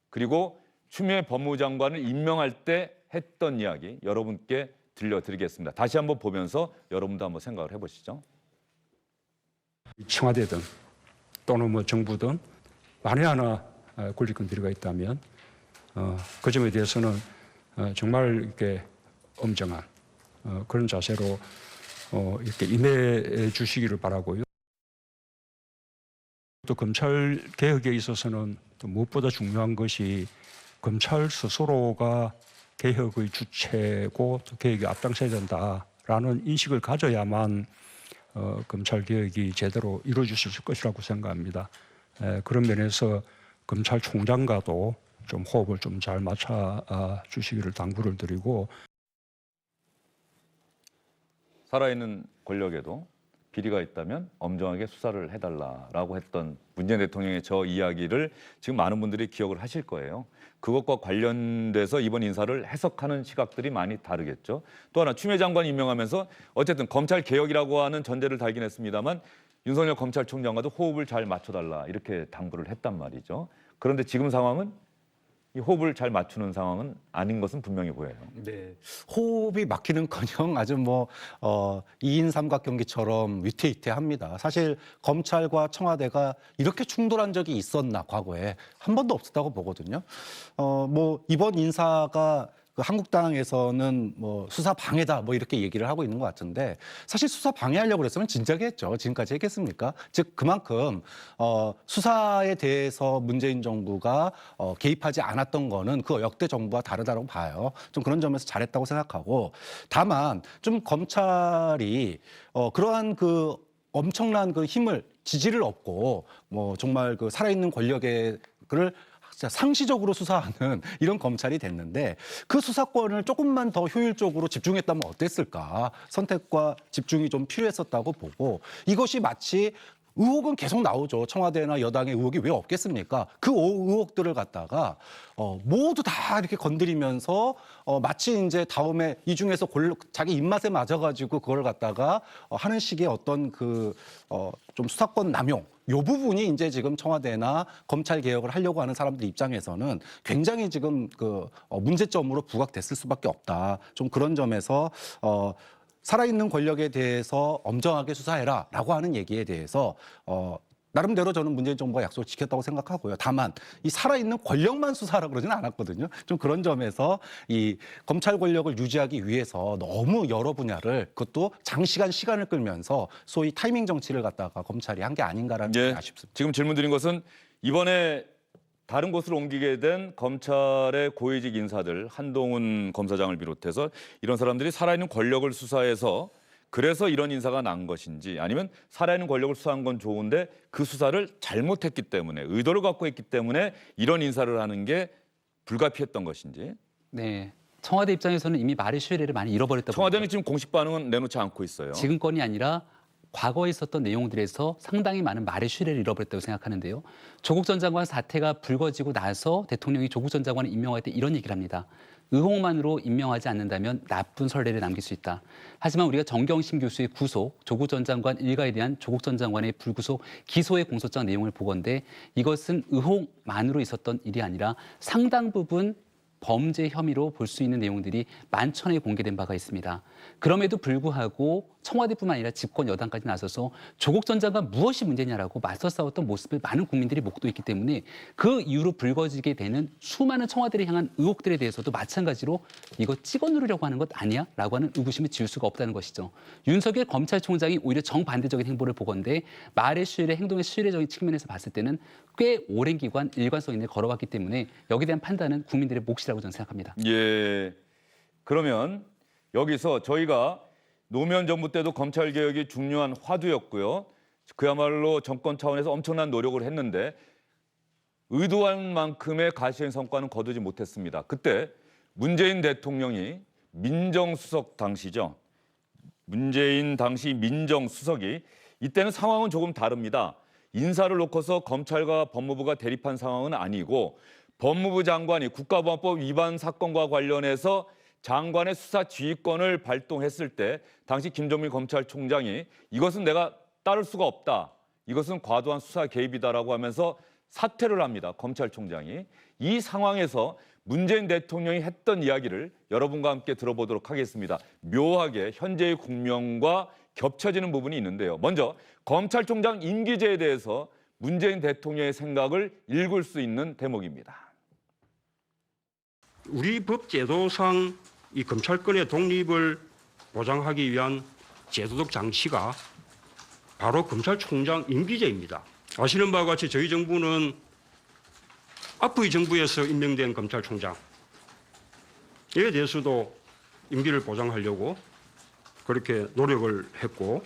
그리고 추미애 법무부 장관을 임명할 때 했던 이야기 여러분께 들려드리겠습니다. 다시 한번 보면서 여러분도 한번 생각을 해보시죠. 청와대든 또는 뭐 정부든 만에 하나 권리권 비리가 있다면 그 점에 대해서는 정말 이렇게 엄정한 그런 자세로 이렇게 임해 주시기를 바라고요. 또 검찰 개혁에 있어서는 또 무엇보다 중요한 것이 검찰 스스로가 개혁의 주체고 또 개혁에 앞장서야 된다라는 인식을 가져야만 검찰 개혁이 제대로 이루어질 수 있을 것이라고 생각합니다. 그런 면에서 검찰총장과도 좀 호흡을 좀 잘 맞춰 주시기를 당부를 드리고 살아있는 권력에도 비리가 있다면 엄정하게 수사를 해달라라고 했던 문재인 대통령의 저 이야기를 지금 많은 분들이 기억을 하실 거예요. 그것과 관련돼서 이번 인사를 해석하는 시각들이 많이 다르겠죠. 또 하나 추미애 장관 임명하면서 어쨌든 검찰 개혁이라고 하는 전제를 달긴 했습니다만 윤석열 검찰총장과도 호흡을 잘 맞춰달라 이렇게 당부를 했단 말이죠. 그런데 지금 상황은 이 호흡을 잘 맞추는 상황은 아닌 것은 분명히 보여요. 네, 호흡이 막히는커녕 아주 뭐 2인 삼각경기처럼 위태위태합니다. 사실 검찰과 청와대가 이렇게 충돌한 적이 있었나 과거에 한 번도 없었다고 보거든요. 뭐 이번 인사가 그 한국당에서는 뭐 수사 방해다 뭐 이렇게 얘기를 하고 있는 것 같은데 사실 수사 방해하려고 그랬으면 진작에 했죠. 지금까지 했겠습니까? 즉 그만큼 수사에 대해서 문재인 정부가 개입하지 않았던 거는 그 역대 정부와 다르다고 봐요. 좀 그런 점에서 잘했다고 생각하고 다만 좀 검찰이 그러한 그 엄청난 그 힘을 지지를 얻고 뭐 정말 그 살아있는 권력의 그를 상시적으로 수사하는 이런 검찰이 됐는데 그 수사권을 조금만 더 효율적으로 집중했다면 어땠을까? 선택과 집중이 좀 필요했었다고 보고 이것이 마치 의혹은 계속 나오죠. 청와대나 여당의 의혹이 왜 없겠습니까? 그 의혹들을 갖다가 모두 다 이렇게 건드리면서 마치 이제 다음에 이 중에서 자기 입맛에 맞아가지고 그걸 갖다가 하는 식의 어떤 그 좀 수사권 남용 요 부분이 이제 지금 청와대나 검찰 개혁을 하려고 하는 사람들 입장에서는 굉장히 지금 그 문제점으로 부각됐을 수밖에 없다. 좀 그런 점에서 살아있는 권력에 대해서 엄정하게 수사해라라고 하는 얘기에 대해서 나름대로 저는 문재인 정부가 약속을 지켰다고 생각하고요. 다만 이 살아있는 권력만 수사하라고 그러지는 않았거든요. 좀 그런 점에서 이 검찰 권력을 유지하기 위해서 너무 여러 분야를 그것도 장시간 시간을 끌면서 소위 타이밍 정치를 갖다가 검찰이 한 게 아닌가라는 게 아쉽습니다. 지금 질문 드린 것은 이번에 다른 곳으로 옮기게 된 검찰의 고위직 인사들 한동훈 검사장을 비롯해서 이런 사람들이 살아있는 권력을 수사해서 그래서 이런 인사가 난 것인지 아니면 살아있는 권력을 수사한 건 좋은데 그 수사를 잘못했기 때문에 의도를 갖고 있기 때문에 이런 인사를 하는 게 불가피했던 것인지. 네. 청와대 입장에서는 이미 말의 신뢰를 많이 잃어버렸다고. 청와대는 지금 공식 반응은 내놓지 않고 있어요. 지금 건이 아니라 과거에 있었던 내용들에서 상당히 많은 말의 신뢰를 잃어버렸다고 생각하는데요. 조국 전 장관 사태가 불거지고 나서 대통령이 조국 전 장관을 임명할 때 이런 얘기를 합니다. 의혹만으로 임명하지 않는다면 나쁜 선례를 남길 수 있다. 하지만 우리가 정경심 교수의 구속, 조국 전 장관 일가에 대한 조국 전 장관의 불구속, 기소의 공소장 내용을 보건대 이것은 의혹만으로 있었던 일이 아니라 상당 부분 범죄 혐의로 볼 수 있는 내용들이 만천에 공개된 바가 있습니다. 그럼에도 불구하고 청와대뿐만 아니라 집권 여당까지 나서서 조국 전 장관 무엇이 문제냐라고 맞서 싸웠던 모습을 많은 국민들이 목도했기 때문에 그 이후로 불거지게 되는 수많은 청와대를 향한 의혹들에 대해서도 마찬가지로 이거 찍어 누르려고 하는 것 아니야? 라고 하는 의구심을 지울 수가 없다는 것이죠. 윤석열 검찰총장이 오히려 정반대적인 행보를 보건대 말의 신뢰, 행동의 신뢰적인 측면에서 봤을 때는 꽤 오랜 기간 일관성 있는 걸어왔기 때문에 여기에 대한 판단은 국민들의 몫이라고 저는 생각합니다. 예. 그러면 여기서 저희가 노무현 정부 때도 검찰 개혁이 중요한 화두였고요. 그야말로 정권 차원에서 엄청난 노력을 했는데 의도한 만큼의 가시적인 성과는 거두지 못했습니다. 그때 문재인 대통령이 민정수석 당시죠. 문재인 당시 민정수석이 이때는 상황은 조금 다릅니다. 인사를 놓고서 검찰과 법무부가 대립한 상황은 아니고 법무부 장관이 국가보안법 위반 사건과 관련해서 장관의 수사 지휘권을 발동했을 때 당시 김종민 검찰총장이 이것은 내가 따를 수가 없다. 이것은 과도한 수사 개입이다라고 하면서 사퇴를 합니다. 검찰총장이. 이 상황에서 문재인 대통령이 했던 이야기를 여러분과 함께 들어보도록 하겠습니다. 묘하게 현재의 국면과 겹쳐지는 부분이 있는데요. 먼저 검찰총장 임기제에 대해서 문재인 대통령의 생각을 읽을 수 있는 대목입니다. 우리 법 제도상 이 검찰권의 독립을 보장하기 위한 제도적 장치가 바로 검찰총장 임기제입니다. 아시는 바와 같이 저희 정부는 앞의 정부에서 임명된 검찰총장에 대해서도 임기를 보장하려고 그렇게 노력을 했고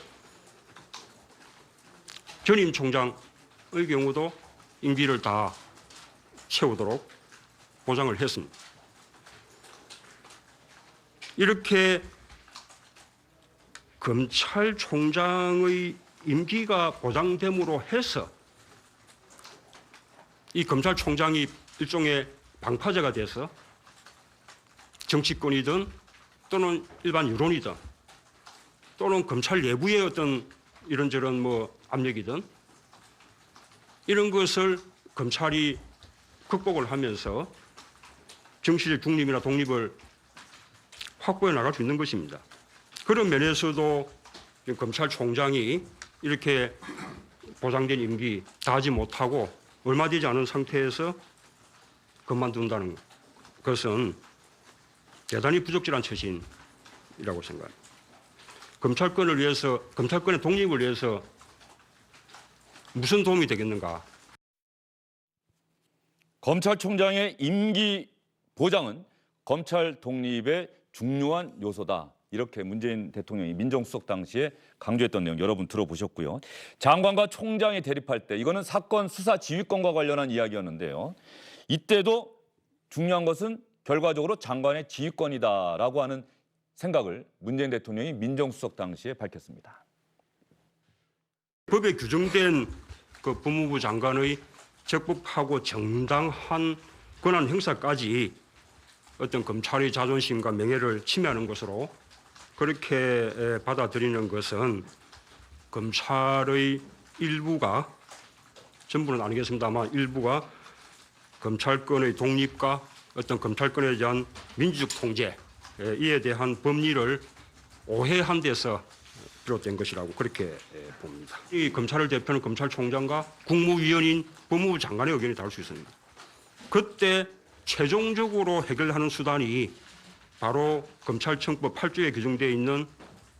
전임 총장의 경우도 임기를 다 채우도록 보장을 했습니다. 이렇게 검찰총장의 임기가 보장됨으로 해서 이 검찰총장이 일종의 방파제가 돼서 정치권이든 또는 일반 여론이든 또는 검찰 내부의 어떤 이런저런 뭐 압력이든 이런 것을 검찰이 극복을 하면서 정치적 중립이나 독립을 확보해 나갈 수 있는 것입니다. 그런 면에서도 검찰총장이 이렇게 보장된 임기 다하지 못하고 얼마 되지 않은 상태에서 그만둔다는 것은 대단히 부적절한 처신이라고 생각합니다. 검찰권을 위해서, 검찰권의 독립을 위해서 무슨 도움이 되겠는가? 검찰총장의 임기 보장은 검찰 독립의 중요한 요소다. 이렇게 문재인 대통령이 민정수석 당시에 강조했던 내용 여러분 들어보셨고요. 장관과 총장이 대립할 때 이거는 사건 수사 지휘권과 관련한 이야기였는데요. 이때도 중요한 것은 결과적으로 장관의 지휘권이다라고 하는 생각을 문재인 대통령이 민정수석 당시에 밝혔습니다. 법에 규정된 그 법무부 장관의 적법하고 정당한 권한 행사까지 어떤 검찰의 자존심과 명예를 침해하는 것으로 그렇게 받아들이는 것은 검찰의 일부가, 전부는 아니겠습니다만 일부가 검찰권의 독립과 어떤 검찰권에 대한 민주적 통제 이에 대한 법리를 오해한 데서 비롯된 것이라고 그렇게 봅니다. 이 검찰을 대표하는 검찰총장과 국무위원인 법무부 장관의 의견이 다를 수 있습니다. 그때 최종적으로 해결하는 수단이 바로 검찰청법 8조에 규정되어 있는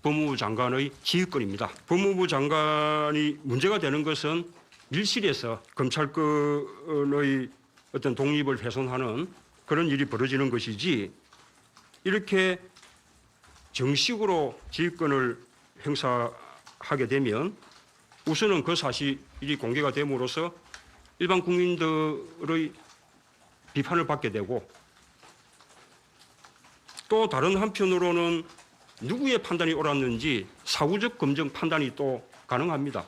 법무부 장관의 지휘권입니다. 법무부 장관이 문제가 되는 것은 밀실에서 검찰권의 어떤 독립을 훼손하는 그런 일이 벌어지는 것이지 이렇게 정식으로 지휘권을 행사하게 되면 우선은 그 사실이 공개가 됨으로써 일반 국민들의 비판을 받게 되고 또 다른 한편으로는 누구의 판단이 옳았는지 사후적 검증 판단이 또 가능합니다.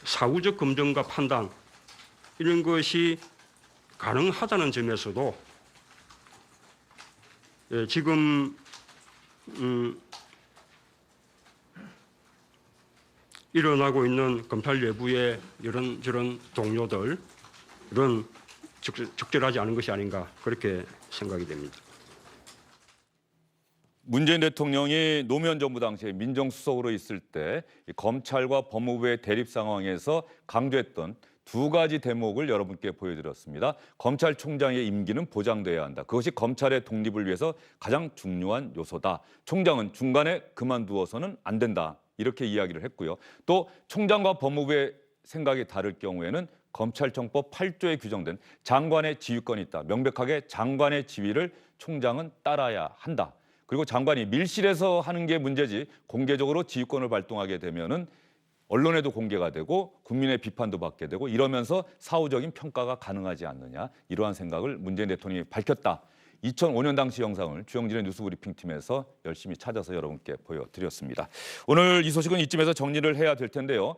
사후적 검증과 판단 이런 것이 가능하다는 점에서도 지금 일어나고 있는 검찰 내부의 이런저런 동료들은 적절하지 않은 것이 아닌가 그렇게 생각이 됩니다. 문재인 대통령이 노무현 정부 당시에 민정수석으로 있을 때 검찰과 법무부의 대립 상황에서 강조했던 두 가지 대목을 여러분께 보여드렸습니다. 검찰총장의 임기는 보장돼야 한다. 그것이 검찰의 독립을 위해서 가장 중요한 요소다. 총장은 중간에 그만두어서는 안 된다. 이렇게 이야기를 했고요. 또 총장과 법무부의 생각이 다를 경우에는 검찰청법 8조에 규정된 장관의 지휘권이 있다. 명백하게 장관의 지휘를 총장은 따라야 한다. 그리고 장관이 밀실에서 하는 게 문제지 공개적으로 지휘권을 발동하게 되면은 언론에도 공개가 되고 국민의 비판도 받게 되고 이러면서 사후적인 평가가 가능하지 않느냐 이러한 생각을 문재인 대통령이 밝혔다. 2005년 당시 영상을 주영진의 뉴스브리핑팀에서 열심히 찾아서 여러분께 보여드렸습니다. 오늘 이 소식은 이쯤에서 정리를 해야 될 텐데요.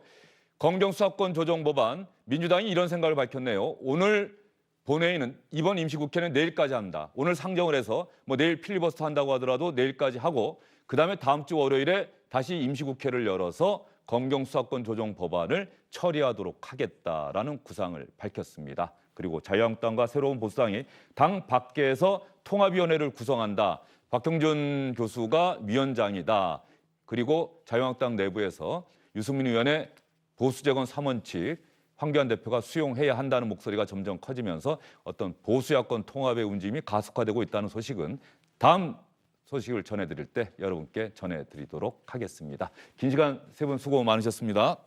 검경수사권 조정 법안, 민주당이 이런 생각을 밝혔네요. 오늘 본회의는 이번 임시국회는 내일까지 합니다. 오늘 상정을 해서 뭐 내일 필리버스터 한다고 하더라도 내일까지 하고 그다음에 다음 주 월요일에 다시 임시국회를 열어서 검경수사권 조정 법안을 처리하도록 하겠다라는 구상을 밝혔습니다. 그리고 자유한국당과 새로운 보수당이 당 밖에서 통합위원회를 구성한다. 박형준 교수가 위원장이다. 그리고 자유한국당 내부에서 유승민 의원의 보수재건 3원칙 황교안 대표가 수용해야 한다는 목소리가 점점 커지면서 어떤 보수야권 통합의 움직임이 가속화되고 있다는 소식은 다음 소식을 전해드릴 때 여러분께 전해드리도록 하겠습니다. 긴 시간 세 분 수고 많으셨습니다.